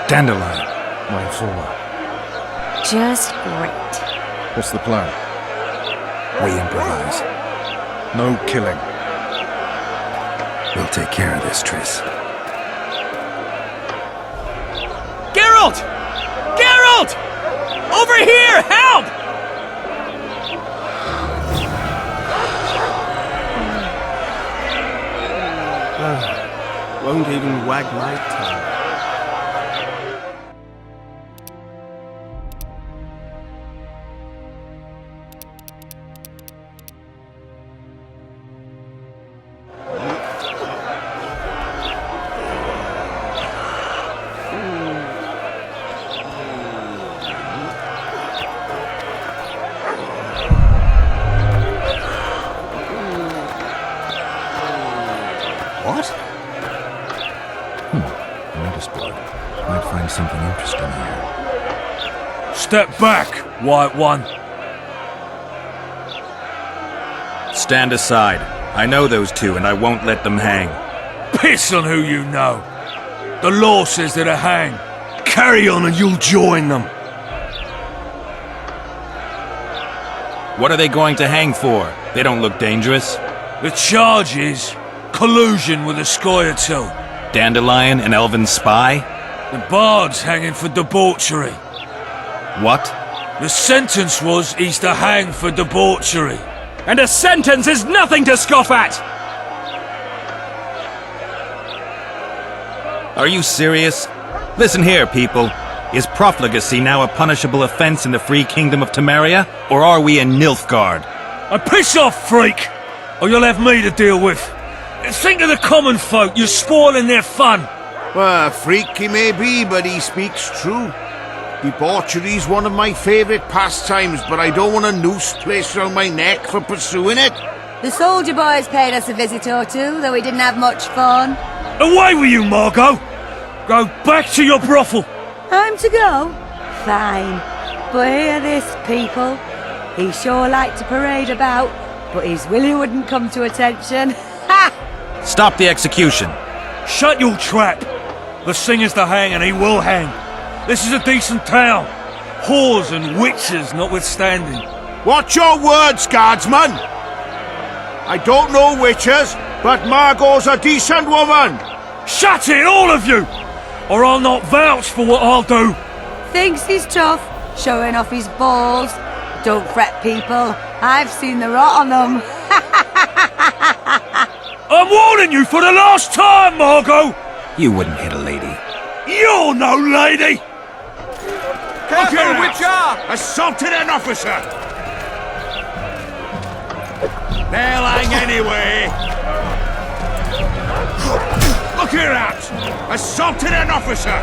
Dandelion, my informer. Just great. What's the plan? We improvise. No killing. We'll take care of this, Triss. Geralt! Geralt! Over here! Help! Won't even wag my tongue. What? Noticed blood. Might find something interesting here. Step back, White One. Stand aside. I know those two, and I won't let them hang. Piss on who you know. The law says they're to hang. Carry on and you'll join them. What are they going to hang for? They don't look dangerous. The charge is collusion with a Scoia'tael. Dandelion, an elven spy? The bard's hanging for debauchery. What? The sentence was he's to hang for debauchery. And a sentence is nothing to scoff at! Are you serious? Listen here, people. Is profligacy now a punishable offense in the free kingdom of Temeria? Or are we in Nilfgaard? Piss off, freak! Or you'll have me to deal with. Think of the common folk, you're spoiling their fun. Well, a freak he may be, but he speaks true. Debauchery's one of my favourite pastimes, but I don't want a noose placed around my neck for pursuing it. The soldier boys paid us a visit or two, though we didn't have much fun. Away with you, Margot! Go back to your brothel! Time to go? Fine. But hear this, people. He sure liked to parade about, but his Willie wouldn't come to attention. Ha! Stop the execution. Shut your trap! The singer's to hang, and he will hang. This is a decent town. Whores and witches notwithstanding. Watch your words, guardsman! I don't know witches, but Margot's a decent woman! Shut it, all of you! Or I'll not vouch for what I'll do. Thinks he's tough, showing off his balls. Don't fret, people. I've seen the rot on them. I'm warning you for the last time, Margot! You wouldn't hit a lady. You're no lady! Careful, Witcher! Assaulted an officer! They'll hang anyway! Look here out! Assaulted an officer!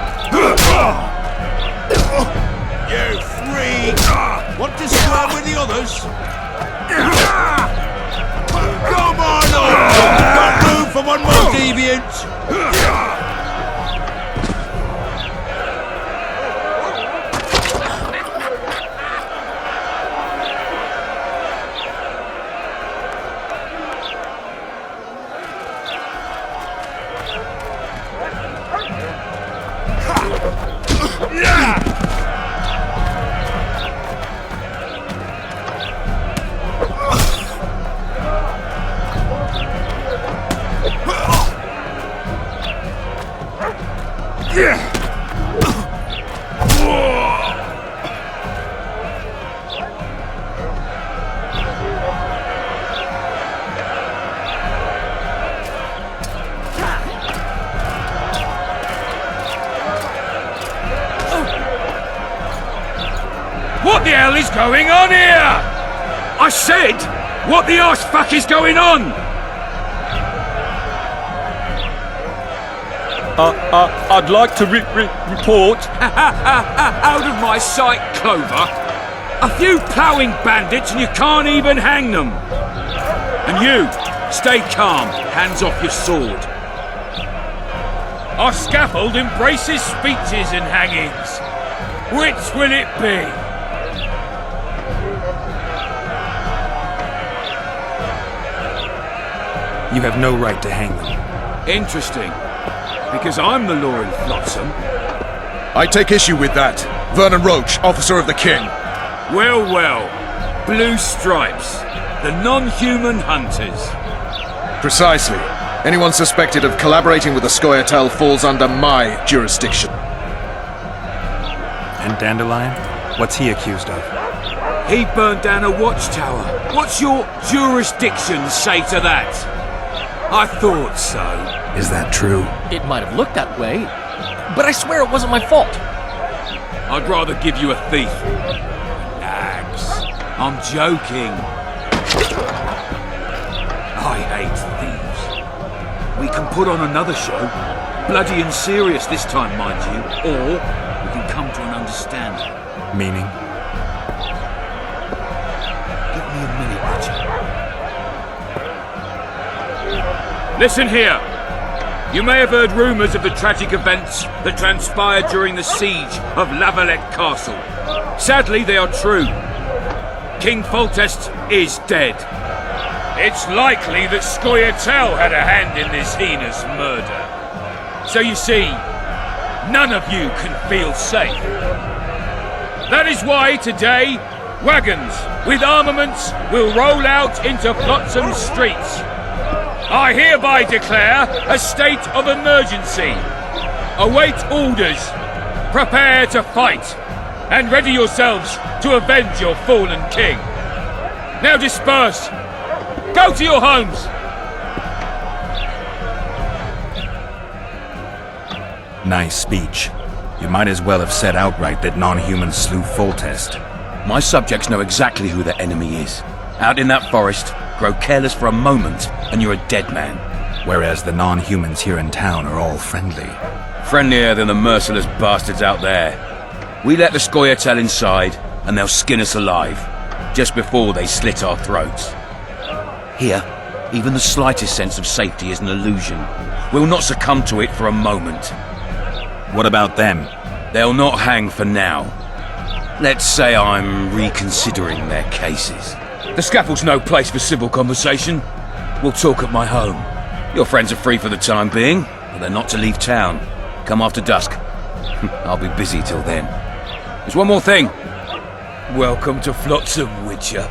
You freak! Want to square with the others? Come on up! Got room for one more deviant! What the hell is going on here? I said, what the arse fuck is going on? I'd like to report. Out of my sight, Clover. A few ploughing bandits and you can't even hang them. And you, stay calm, hands off your sword. Our scaffold embraces speeches and hangings. Which will it be? You have no right to hang them. Interesting. Because I'm the law in Flotsam. I take issue with that. Vernon Roach, officer of the king. Well, well. Blue stripes. The non-human hunters. Precisely. Anyone suspected of collaborating with the Scoia'tael falls under my jurisdiction. And Dandelion? What's he accused of? He burned down a watchtower. What's your jurisdiction say to that? I thought so. Is that true? It might have looked that way, but I swear it wasn't my fault. I'd rather give you a thief. Relax. I'm joking. I hate thieves. We can put on another show. Bloody and serious this time, mind you. Or we can come to an understanding. Meaning? Give me a minute, Richard. Listen here. You may have heard rumours of the tragic events that transpired during the siege of Lavalette Castle. Sadly, they are true. King Foltest is dead. It's likely that Scoia'tael had a hand in this heinous murder. So you see, none of you can feel safe. That is why today, wagons with armaments will roll out into Flotsam streets. I hereby declare a state of emergency. Await orders. Prepare to fight. And ready yourselves to avenge your fallen king. Now disperse. Go to your homes. Nice speech. You might as well have said outright that non-humans slew Foltest. My subjects know exactly who their enemy is. Out in that forest, grow careless for a moment, and you're a dead man. Whereas the non-humans here in town are all friendly. Friendlier than the merciless bastards out there. We let the Scoia'tael inside, and they'll skin us alive, just before they slit our throats. Here, even the slightest sense of safety is an illusion. We'll not succumb to it for a moment. What about them? They'll not hang for now. Let's say I'm reconsidering their cases. The scaffold's no place for civil conversation. We'll talk at my home. Your friends are free for the time being, but they're not to leave town. Come after dusk. I'll be busy till then. There's one more thing. Welcome to Flotsam, Witcher.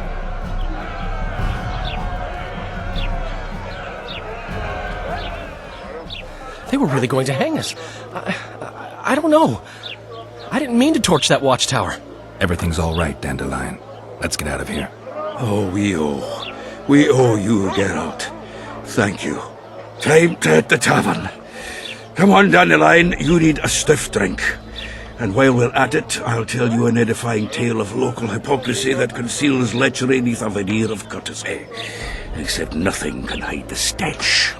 They were really going to hang us. I don't know. I didn't mean to torch that watchtower. Everything's all right, Dandelion. Let's get out of here. Oh, we owe you, Geralt. Thank you. Time to hit the tavern. Come on, Dandelion, you need a stiff drink. And while we're at it, I'll tell you an edifying tale of local hypocrisy that conceals lechery neath a veneer of courtesy. Except nothing can hide the stench.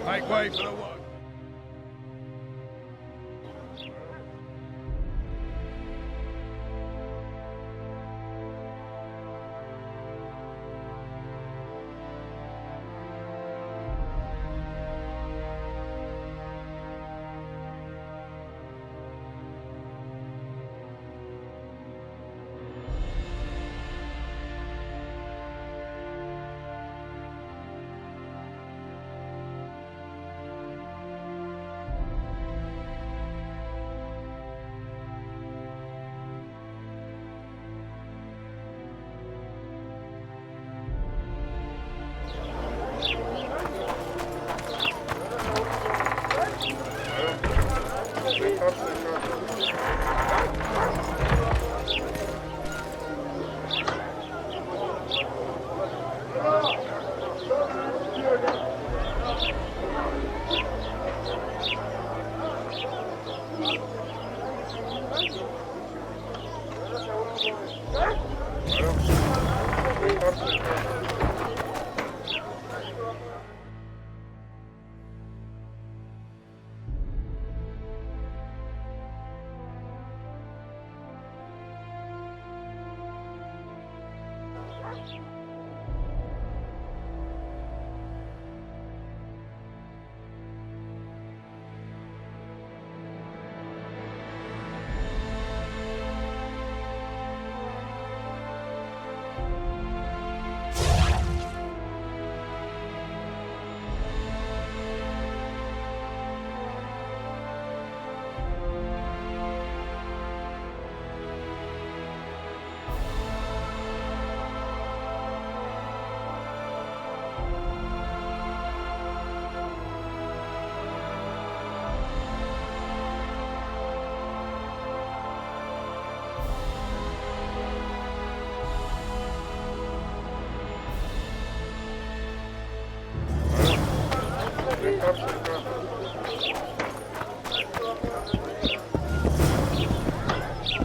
Make way for the one.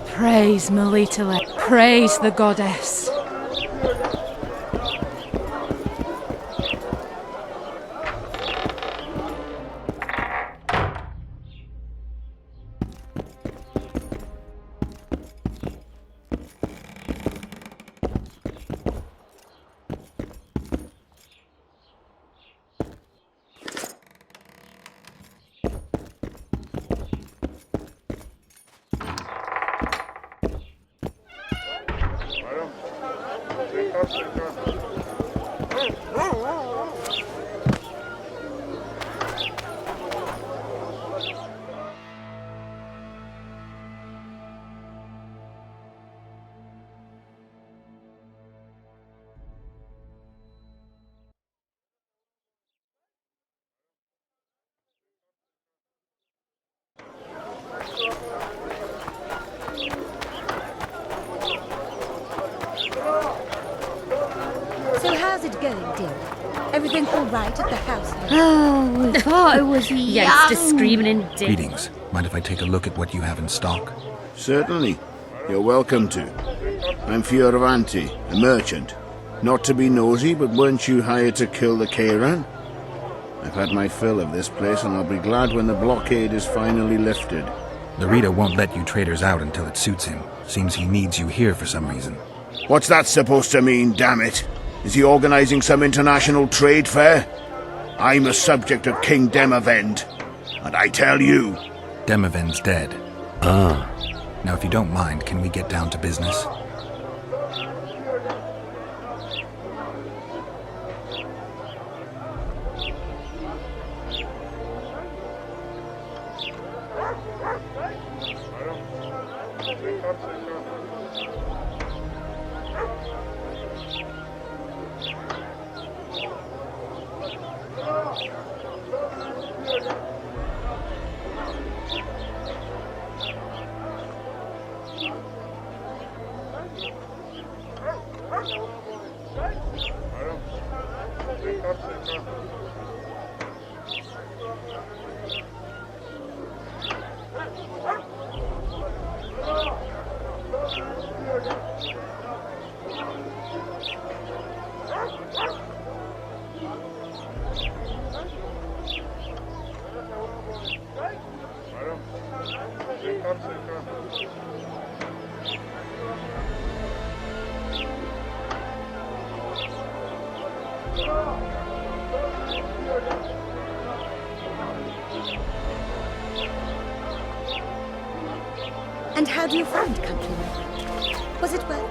Praise Melitele. Praise the goddess. everything all right at the house? Oh, we thought it was Youngster screaming in death. Greetings. Mind if I take a look at what you have in stock? Certainly. You're welcome to. I'm Fioravanti, a merchant. Not to be nosy, but weren't you hired to kill the Kairan? I've had my fill of this place, and I'll be glad when the blockade is finally lifted. The Rita won't let you traders out until it suits him. Seems he needs you here for some reason. What's that supposed to mean, damn it? Is he organizing some international trade fair? I'm a subject of King Demavend, and I tell you... Demavend's dead. Ah. Now, if you don't mind, can we get down to business? And how do you find countrymen? Was it well?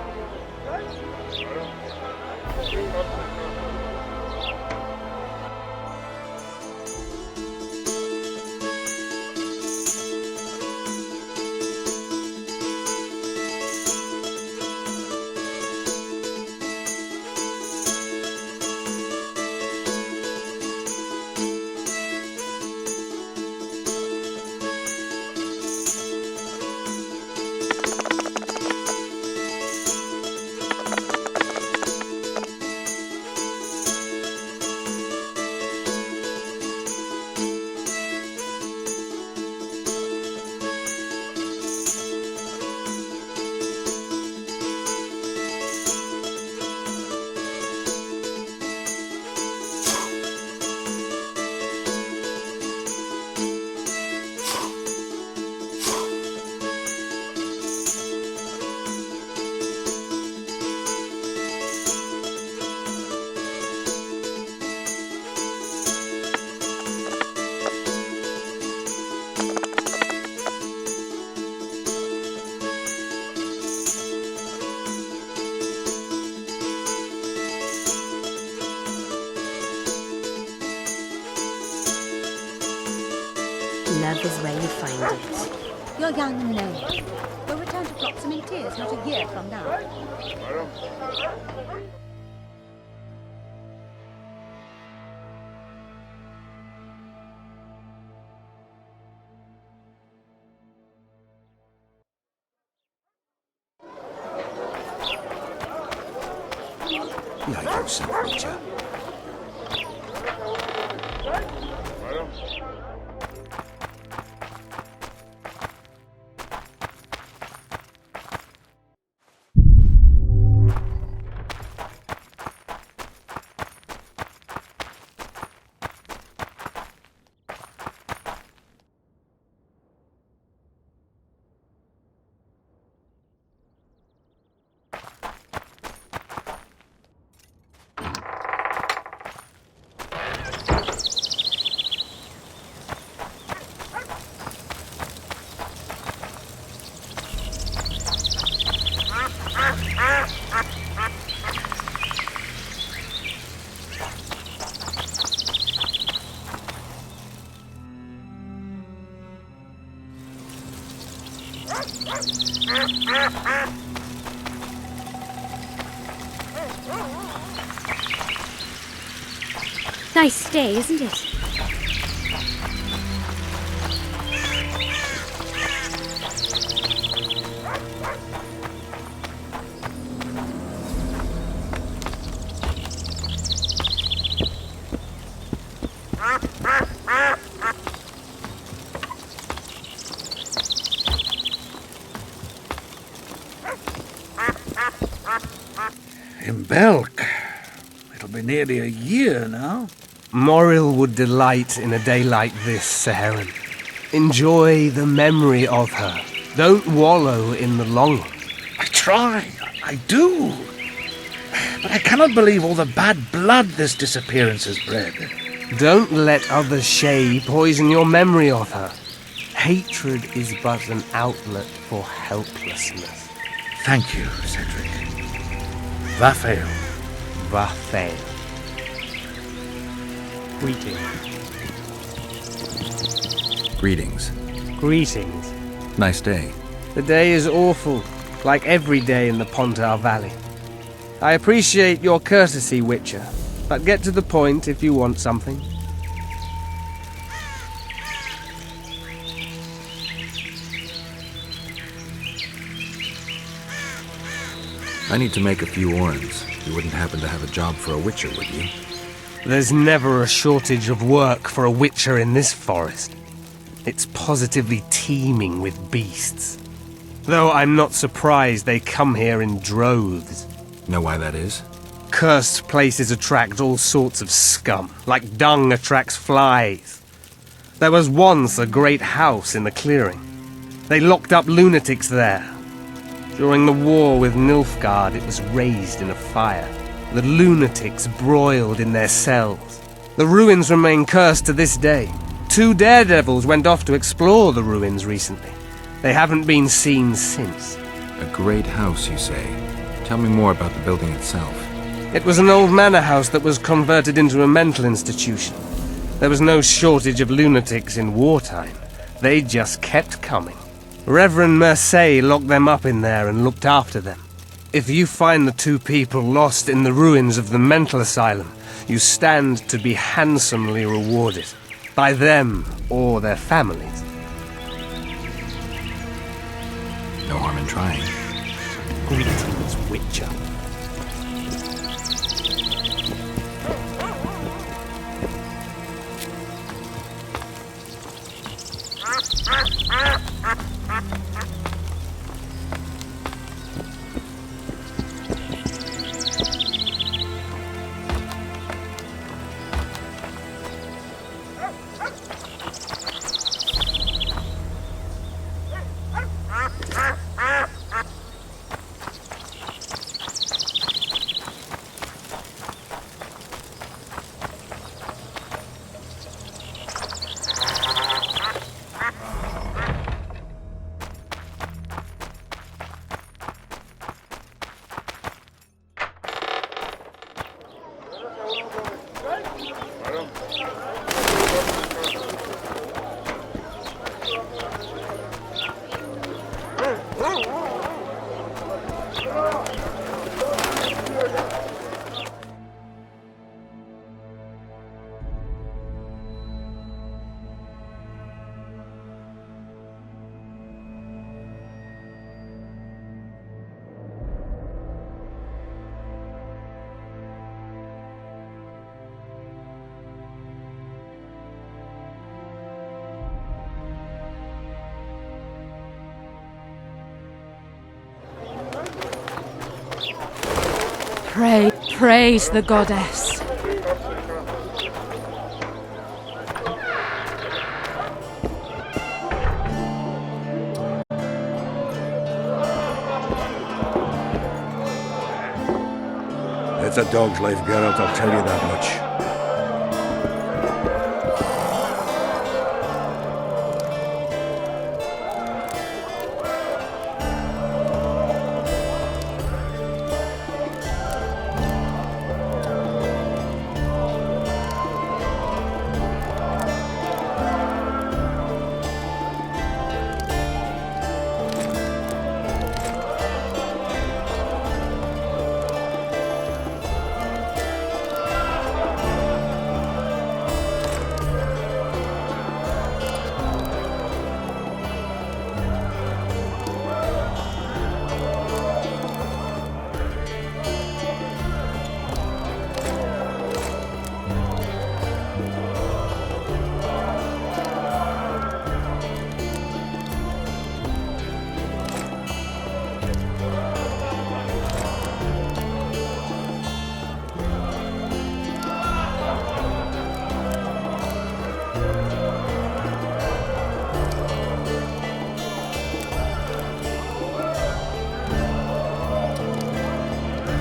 Love is where you find it. You're young and lonely. We'll return to Flotsam in Tears not a year from now. Like yourself, Witcher. Nice day, isn't it? In Belk. It'll be nearly a year now. Moril would delight in a day like this, Saharan. Enjoy the memory of her. Don't wallow in the long one. I try. I do. But I cannot believe all the bad blood this disappearance has bred. Don't let others' shade poison your memory of her. Hatred is but an outlet for helplessness. Thank you, Cedric. Vafael. Vafael. Greetings. Greetings. Nice day. The day is awful, like every day in the Pontar Valley. I appreciate your courtesy, Witcher, but get to the point if you want something. I need to make a few orens. You wouldn't happen to have a job for a Witcher, would you? There's never a shortage of work for a Witcher in this forest. It's positively teeming with beasts. Though I'm not surprised they come here in droves. Know why that is? Cursed places attract all sorts of scum, like dung attracts flies. There was once a great house in the clearing. They locked up lunatics there. During the war with Nilfgaard, it was raised in a fire. The lunatics broiled in their cells. The ruins remain cursed to this day. 2 daredevils went off to explore the ruins recently. They haven't been seen since. A great house, you say? Tell me more about the building itself. It was an old manor house that was converted into a mental institution. There was no shortage of lunatics in wartime. They just kept coming. Reverend Mercey locked them up in there and looked after them. If you find the 2 people lost in the ruins of the mental asylum, you stand to be handsomely rewarded. By them or their families. No harm in trying. Greetings, Witcher. Praise the goddess. It's a dog's life, Geralt, I'll tell you that much.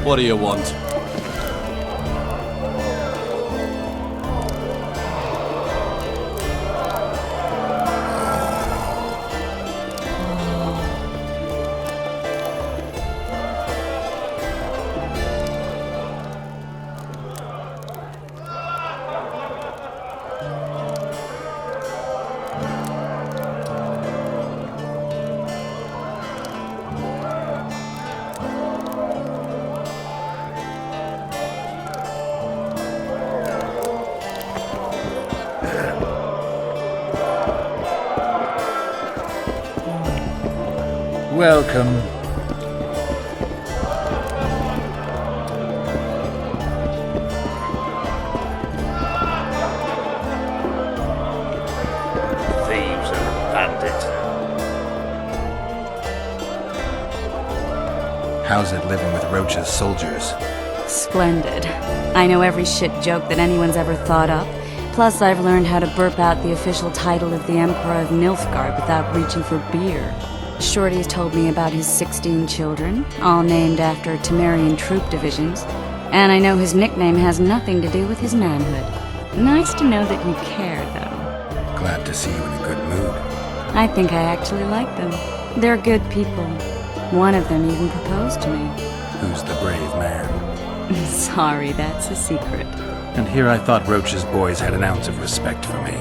What do you want? Welcome. Thieves and bandits. How's it living with Roach's soldiers? Splendid. I know every shit joke that anyone's ever thought up. Plus, I've learned how to burp out the official title of the Emperor of Nilfgaard without reaching for beer. Shorty's told me about his 16 children, all named after Temerian troop divisions, and I know his nickname has nothing to do with his manhood. Nice to know that you care, though. Glad to see you in a good mood. I think I actually like them. They're good people. One of them even proposed to me. Who's the brave man? Sorry, that's a secret. And here I thought Roach's boys had an ounce of respect for me.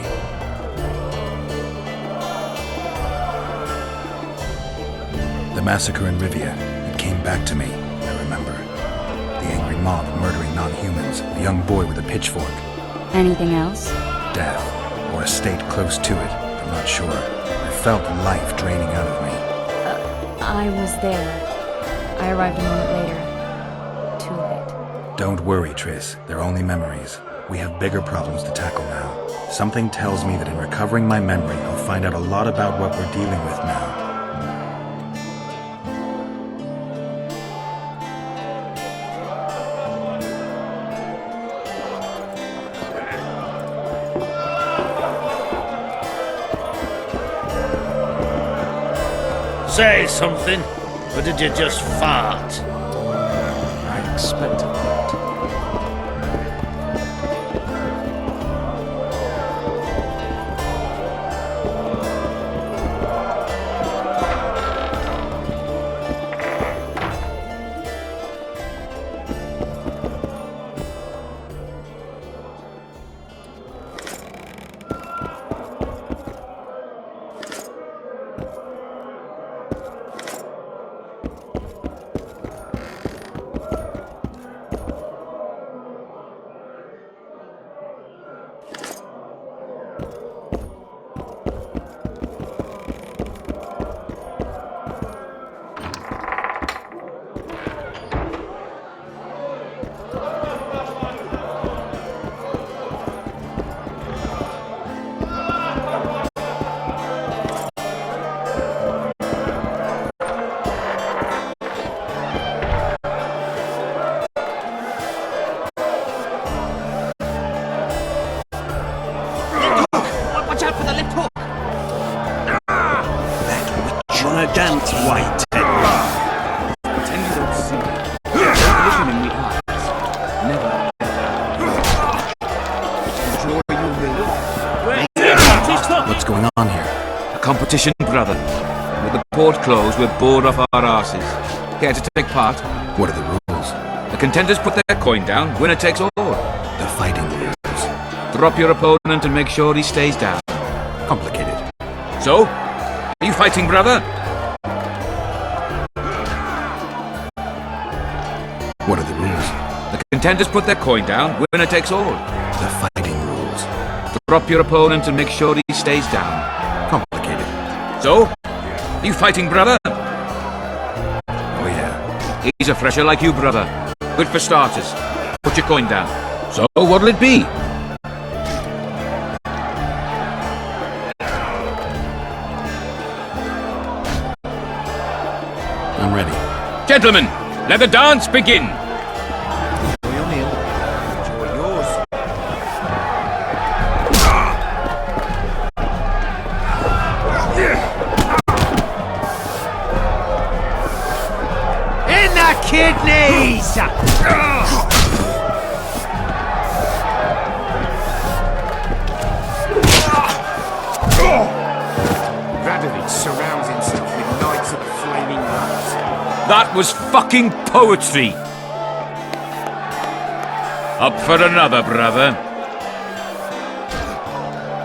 The massacre in Rivia, it came back to me, I remember. The angry mob murdering non-humans, the young boy with a pitchfork. Anything else? Death, or a state close to it, I'm not sure. I felt life draining out of me. I was there. I arrived a moment later. Too late. Don't worry, Triss. They're only memories. We have bigger problems to tackle now. Something tells me that in recovering my memory, I'll find out a lot about what we're dealing with now. Say something, or did you just fart? I expected that. Dance white. Pretend you don't see me. Don't look him in the eyes. Never. Enjoy your will. What's going on here? A competition, brother. With the port closed, we're bored off our arses. Care to take part? What are the rules? The contenders put their coin down, winner takes all. The fighting rules. Drop your opponent and make sure he stays down. Complicated. So? Are you fighting, brother? What are the rules? The contenders put their coin down, winner takes all. The fighting rules. Drop your opponent and make sure he stays down. Complicated. So? Are you fighting, brother? Oh yeah. He's a fresher like you, brother. Good for starters. Put your coin down. So, what'll it be? I'm ready. Gentlemen, let the dance begin! In my kidneys! Radovid surrounds himself with knights of the flaming rose. That was fucking poetry! Up for another, brother.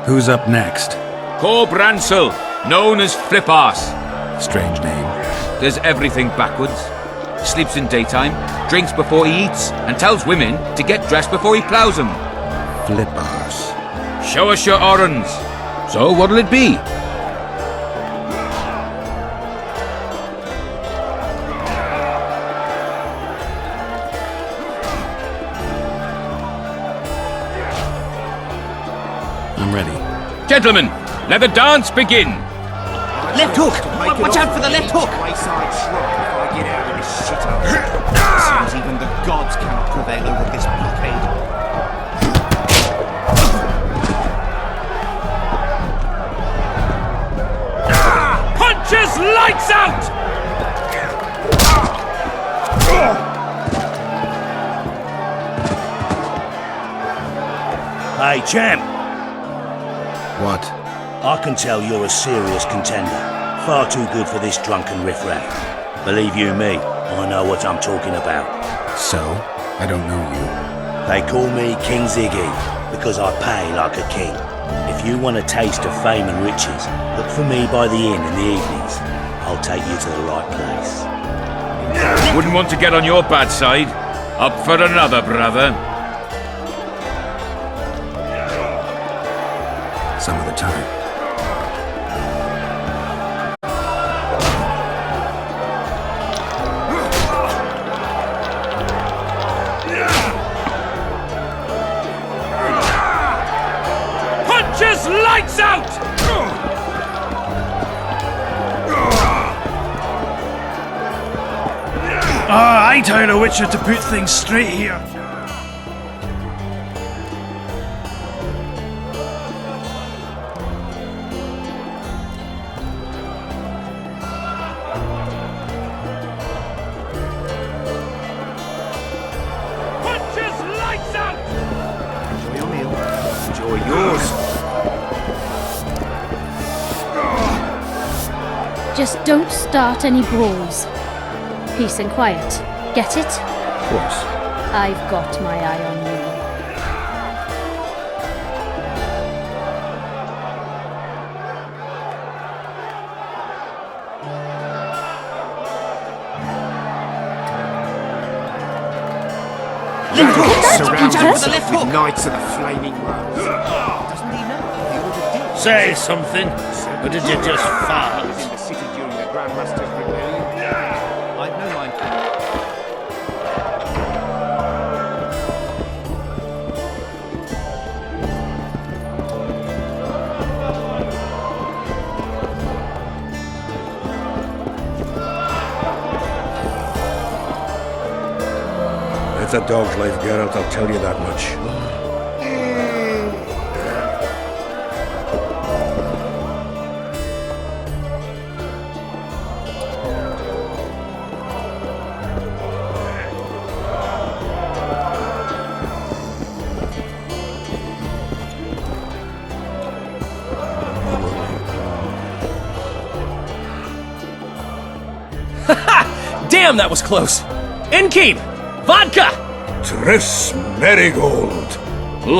Who's up next? Cor Bransel, known as Flip-Arse. Strange name. Does everything backwards. Sleeps in daytime, drinks before he eats, and tells women to get dressed before he plows them. Flip-Arse. Show us your orans. So what'll it be? I'm ready. Gentlemen, let the dance begin. Left hook! Watch out for the left hook! Wayside shrub if I get out of this shithole. Seems even the gods cannot prevail over this blockade. Punches lights out! Hey, champ. What? I can tell you're a serious contender. Far too good for this drunken riffraff. Believe you me, I know what I'm talking about. So? I don't know you. They call me King Ziggy, because I pay like a king. If you want a taste of fame and riches, look for me by the inn in the evenings. I'll take you to the right place. Wouldn't want to get on your bad side. Up for another, brother. Some of the time. Punches lights out! I ain't hired a witcher to put things straight here. Punches lights out! Enjoy your meal. Enjoy yours. Just don't start any brawls. Peace and quiet. Get it? Of course. I've got my eye on you. Surrounds himself with knights of the flaming rose. Doesn't he know? He ought to do. Say something, or did you just fart? He was in the city during the Grandmaster's rebellion. I'd no mind. It's a dog's life, Geralt, I'll tell you that much. Damn, that was close! Innkeep! Vodka! Triss Marigold!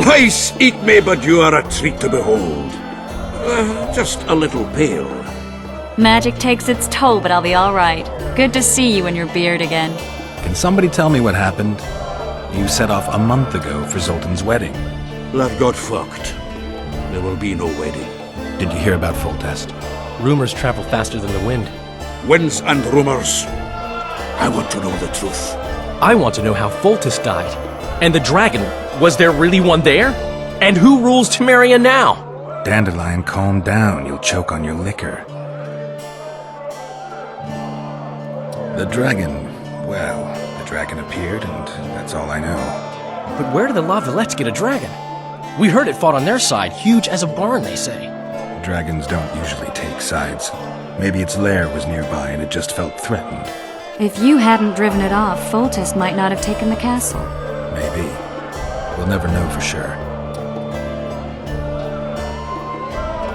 Lice eat me, but you are a treat to behold. Just a little pale. Magic takes its toll, but I'll be alright. Good to see you and your beard again. Can somebody tell me what happened? You set off a month ago for Zoltan's wedding. Lad got fucked. There will be no wedding. Did you hear about Foltest? Rumors travel faster than the wind. Winds and rumors. I want to know the truth. I want to know how Foltest died. And the dragon, was there really one there? And who rules Temeria now? Dandelion, calm down. You'll choke on your liquor. The dragon, well, the dragon appeared, and that's all I know. But where did the Lavalettes get a dragon? We heard it fought on their side, huge as a barn, they say. Dragons don't usually take sides. Maybe its lair was nearby and it just felt threatened. If you hadn't driven it off, Foltest might not have taken the castle. Maybe. We'll never know for sure.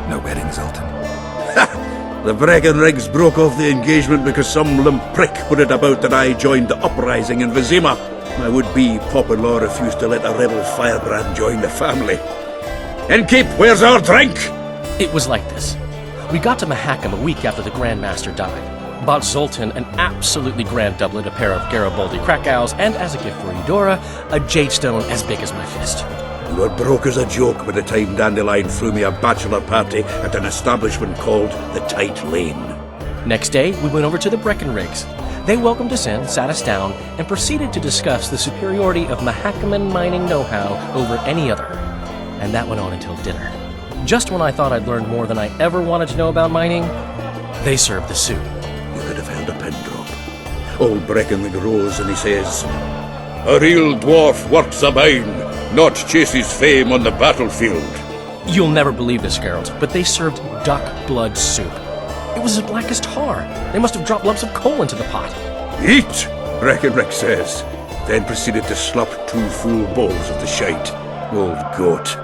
No wedding, Zoltan. The Breckenrigs broke off the engagement because some limp prick put it about that I joined the uprising in Vizima. My would-be pop-in-law refused to let a rebel firebrand join the family. Innkeep, where's our drink? It was like this. We got to Mahakam a week after the Grand Master died. Bought Zoltan an absolutely grand doublet, a pair of Garibaldi Krakau's, and as a gift for Eudora, a jade stone as big as my fist. You were broke as a joke by the time Dandelion threw me a bachelor party at an establishment called the Tight Lane. Next day, we went over to the Breckenrigs. They welcomed us in, sat us down, and proceeded to discuss the superiority of Mahakaman mining know-how over any other. And that went on until dinner. Just when I thought I'd learned more than I ever wanted to know about mining, they served the soup. You could have held a pin drop. Old Breckenrig rose and he says, "A real dwarf works a mine, not chases fame on the battlefield." You'll never believe this, Geralt, but they served duck blood soup. It was as black as tar. They must have dropped lumps of coal into the pot. "Eat," Breckenrig says, then proceeded to slap 2 full bowls of the shite. Old goat.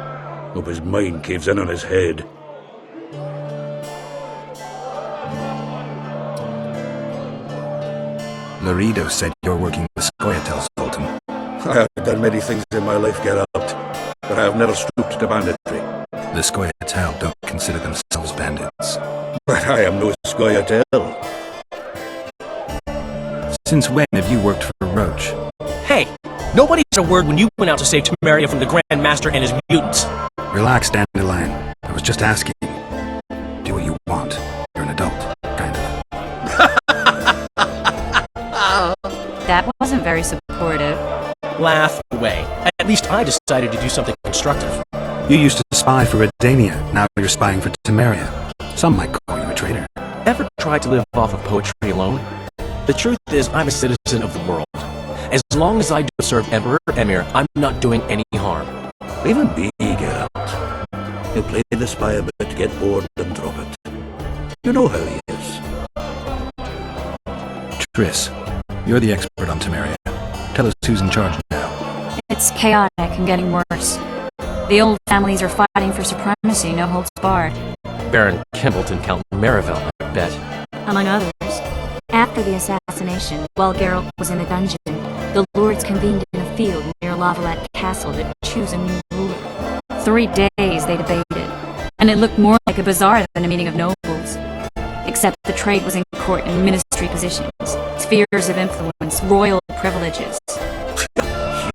Hope his mind caves in on his head. Laredo said you're working with Scoia'tael, Zoltan. I have done many things in my life, Geralt, but I have never stooped to banditry. The Scoia'tael don't consider themselves bandits. But I am no Scoia'tael. Since when have you worked for Roach? Hey! Nobody said a word when you went out to save Temeria from the Grand Master and his mutants. Relax, Dandelion. I was just asking. Do what you want. You're an adult, kind of. That wasn't very supportive. Laugh away. At least I decided to do something constructive. You used to spy for Redania. Now you're spying for Temeria. Some might call you a traitor. Ever tried to live off of poetry alone? The truth is, I'm a citizen of the world. As long as I do serve Emperor Emir, I'm not doing any harm. Leave him be, Geralt. He'll play the spy a bit, get bored, and drop it. You know how he is. Triss, you're the expert on Temeria. Tell us who's in charge now. It's chaotic and getting worse. The old families are fighting for supremacy, no holds barred. Baron Kimbalt and Count Marivel, I bet. Among others. After the assassination, while Geralt was in a dungeon, the lords convened in a field near Lavalette Castle to choose a new ruler. 3 days they debated, and it looked more like a bazaar than a meeting of nobles. Except the trade was in court and ministry positions, spheres of influence, royal privileges.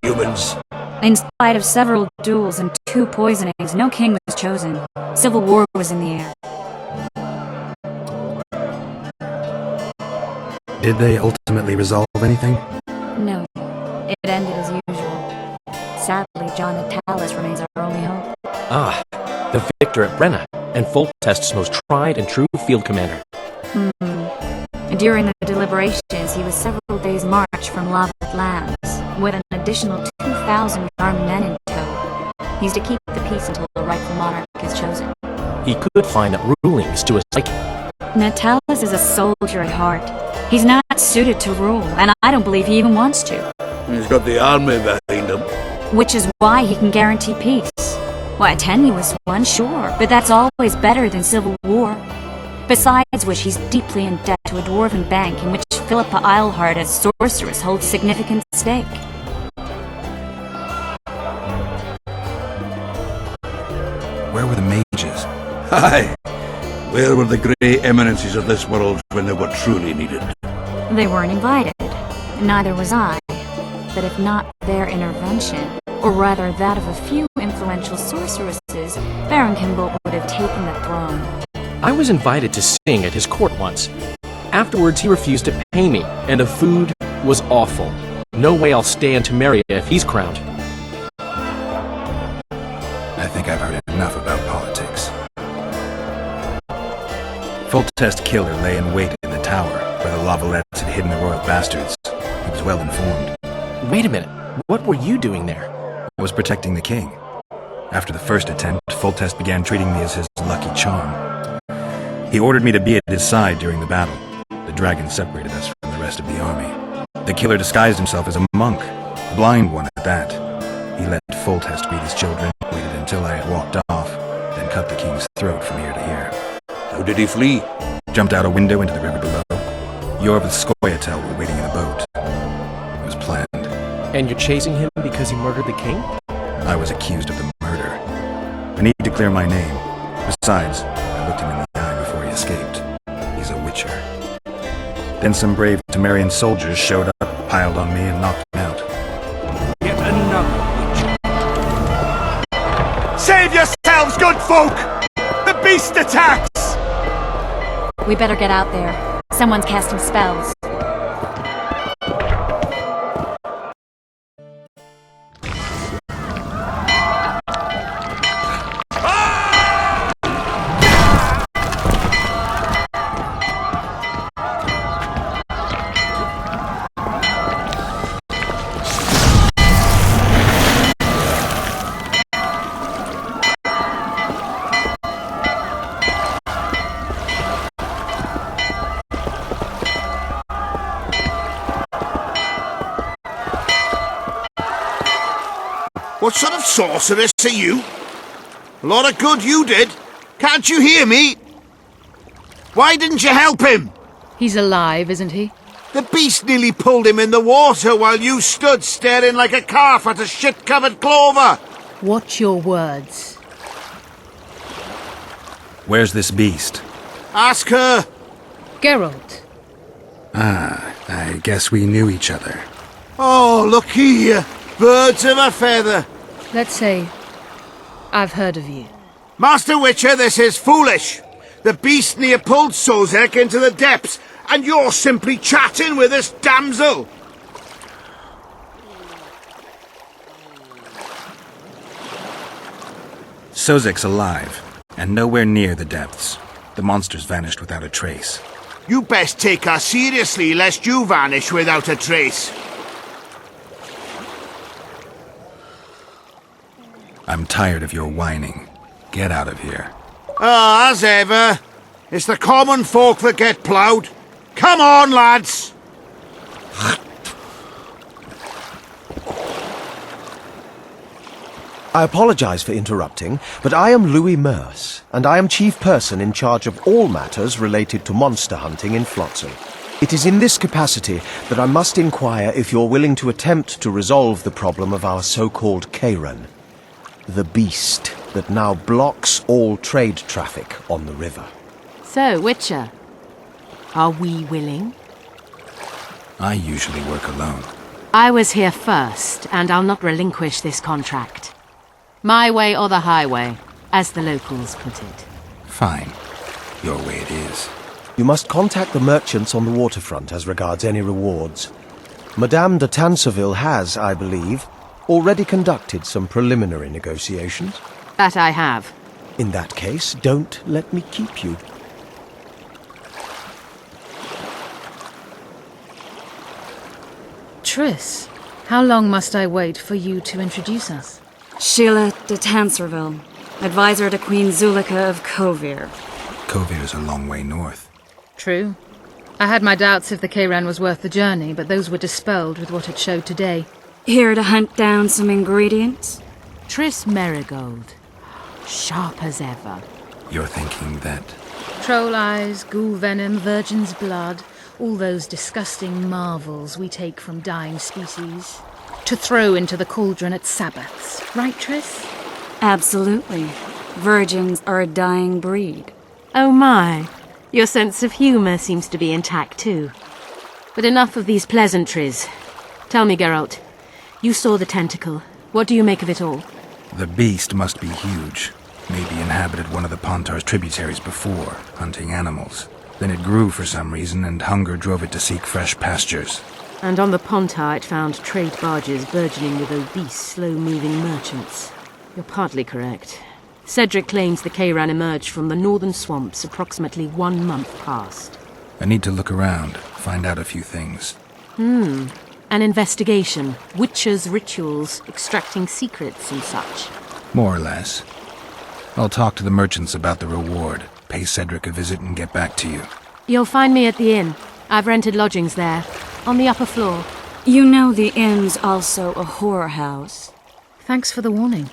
Humans. In spite of several duels and 2 poisonings, no king was chosen. Civil war was in the air. Did they ultimately resolve anything? No. It ended as usual. Sadly, John Natalis remains our only hope. Ah, the victor at Brenna, and Foltest's most tried and true field commander. During the deliberations, he was several days' march from Lavalette Lands, with an additional 2,000 armed men in tow. He's to keep the peace until the rightful monarch is chosen. He could find out rulings to his liking. Natalis is a soldier at heart. He's not suited to rule, and I don't believe he even wants to. He's got the army behind him. Which is why he can guarantee peace. Why, a tenuous one, sure, but that's always better than civil war. Besides which, he's deeply in debt to a dwarven bank in which Philippa Eilhart as sorceress holds significant stake. Where were the mages? Aye. Where were the grey eminences of this world when they were truly needed? They weren't invited. Neither was I. But if not their intervention, or rather that of a few influential sorceresses, Baron Kimbalt would have taken the throne. I was invited to sing at his court once. Afterwards, he refused to pay me, and the food was awful. No way I'll stay in Temeria if he's crowned. I think I've heard enough about politics. Foltest killer lay in wait in the tower, where the Lavalettes had hidden the royal bastards. He was well informed. Wait a minute. What were you doing there? I was protecting the king. After the first attempt, Foltest began treating me as his lucky charm. He ordered me to be at his side during the battle. The dragon separated us from the rest of the army. The killer disguised himself as a monk, a blind one at that. He let Foltest greet his children, waited until I had walked off, then cut the king's throat from ear to ear. How did he flee? Jumped out a window into the river below. Yorv with Skoyatel were waiting in a boat. It was planned. And you're chasing him because he murdered the king? I was accused of the murder. I need to clear my name. Besides, I looked him in the eye before he escaped. He's a witcher. Then some brave Temerian soldiers showed up, piled on me, and knocked him out. Yet another witcher. Save yourselves, good folk! The beast attacks! We better get out there. Someone's casting spells. What sort of sorceress are you? A lot of good you did. Can't you hear me? Why didn't you help him? He's alive, isn't he? The beast nearly pulled him in the water while you stood staring like a calf at a shit-covered clover. Watch your words. Where's this beast? Ask her. Geralt. Ah, I guess we knew each other. Oh, look here. Birds of a feather. Let's say I've heard of you. Master Witcher, this is foolish. The beast near pulled Sozek into the depths, and you're simply chatting with this damsel. Sozek's alive, and nowhere near the depths. The monsters vanished without a trace. You best take her seriously, lest you vanish without a trace. I'm tired of your whining. Get out of here. Ah, as ever. It's the common folk that get ploughed. Come on, lads! I apologize for interrupting, but I am Louis Merce, and I am chief person in charge of all matters related to monster hunting in Flotsam. It is in this capacity that I must inquire if you're willing to attempt to resolve the problem of our so-called Kairan, the beast that now blocks all trade traffic on the river. So, Witcher, are we willing? I usually work alone. I was here first, and I'll not relinquish this contract. My way or the highway, as the locals put it. Fine. Your way it is. You must contact the merchants on the waterfront as regards any rewards. Madame de Tanseville has, I believe, already conducted some preliminary negotiations. That I have. In that case, don't let me keep you. Triss, how long must I wait for you to introduce us? Sheila de Tanserville, advisor to Queen Zulika of Kovir. Kovir's a long way north. True. I had my doubts if the Kairan was worth the journey, but those were dispelled with what it showed today. Here to hunt down some ingredients? Triss Merigold. Sharp as ever. You're thinking that... Troll eyes, ghoul venom, virgin's blood, all those disgusting marvels we take from dying species, to throw into the cauldron at Sabbaths. Right, Triss? Absolutely. Virgins are a dying breed. Oh my. Your sense of humour seems to be intact too. But enough of these pleasantries. Tell me, Geralt. You saw the tentacle. What do you make of it all? The beast must be huge. Maybe inhabited one of the Pontar's tributaries before, hunting animals. Then it grew for some reason, and hunger drove it to seek fresh pastures. And on the Pontar it found trade barges burgeoning with obese, slow-moving merchants. You're partly correct. Cedric claims the Kairan emerged from the northern swamps approximately 1 month past. I need to look around, find out a few things. An investigation. Witchers' rituals, extracting secrets and such. More or less. I'll talk to the merchants about the reward, pay Cedric a visit and get back to you. You'll find me at the inn. I've rented lodgings there, on the upper floor. You know the inn's also a whorehouse. Thanks for the warning.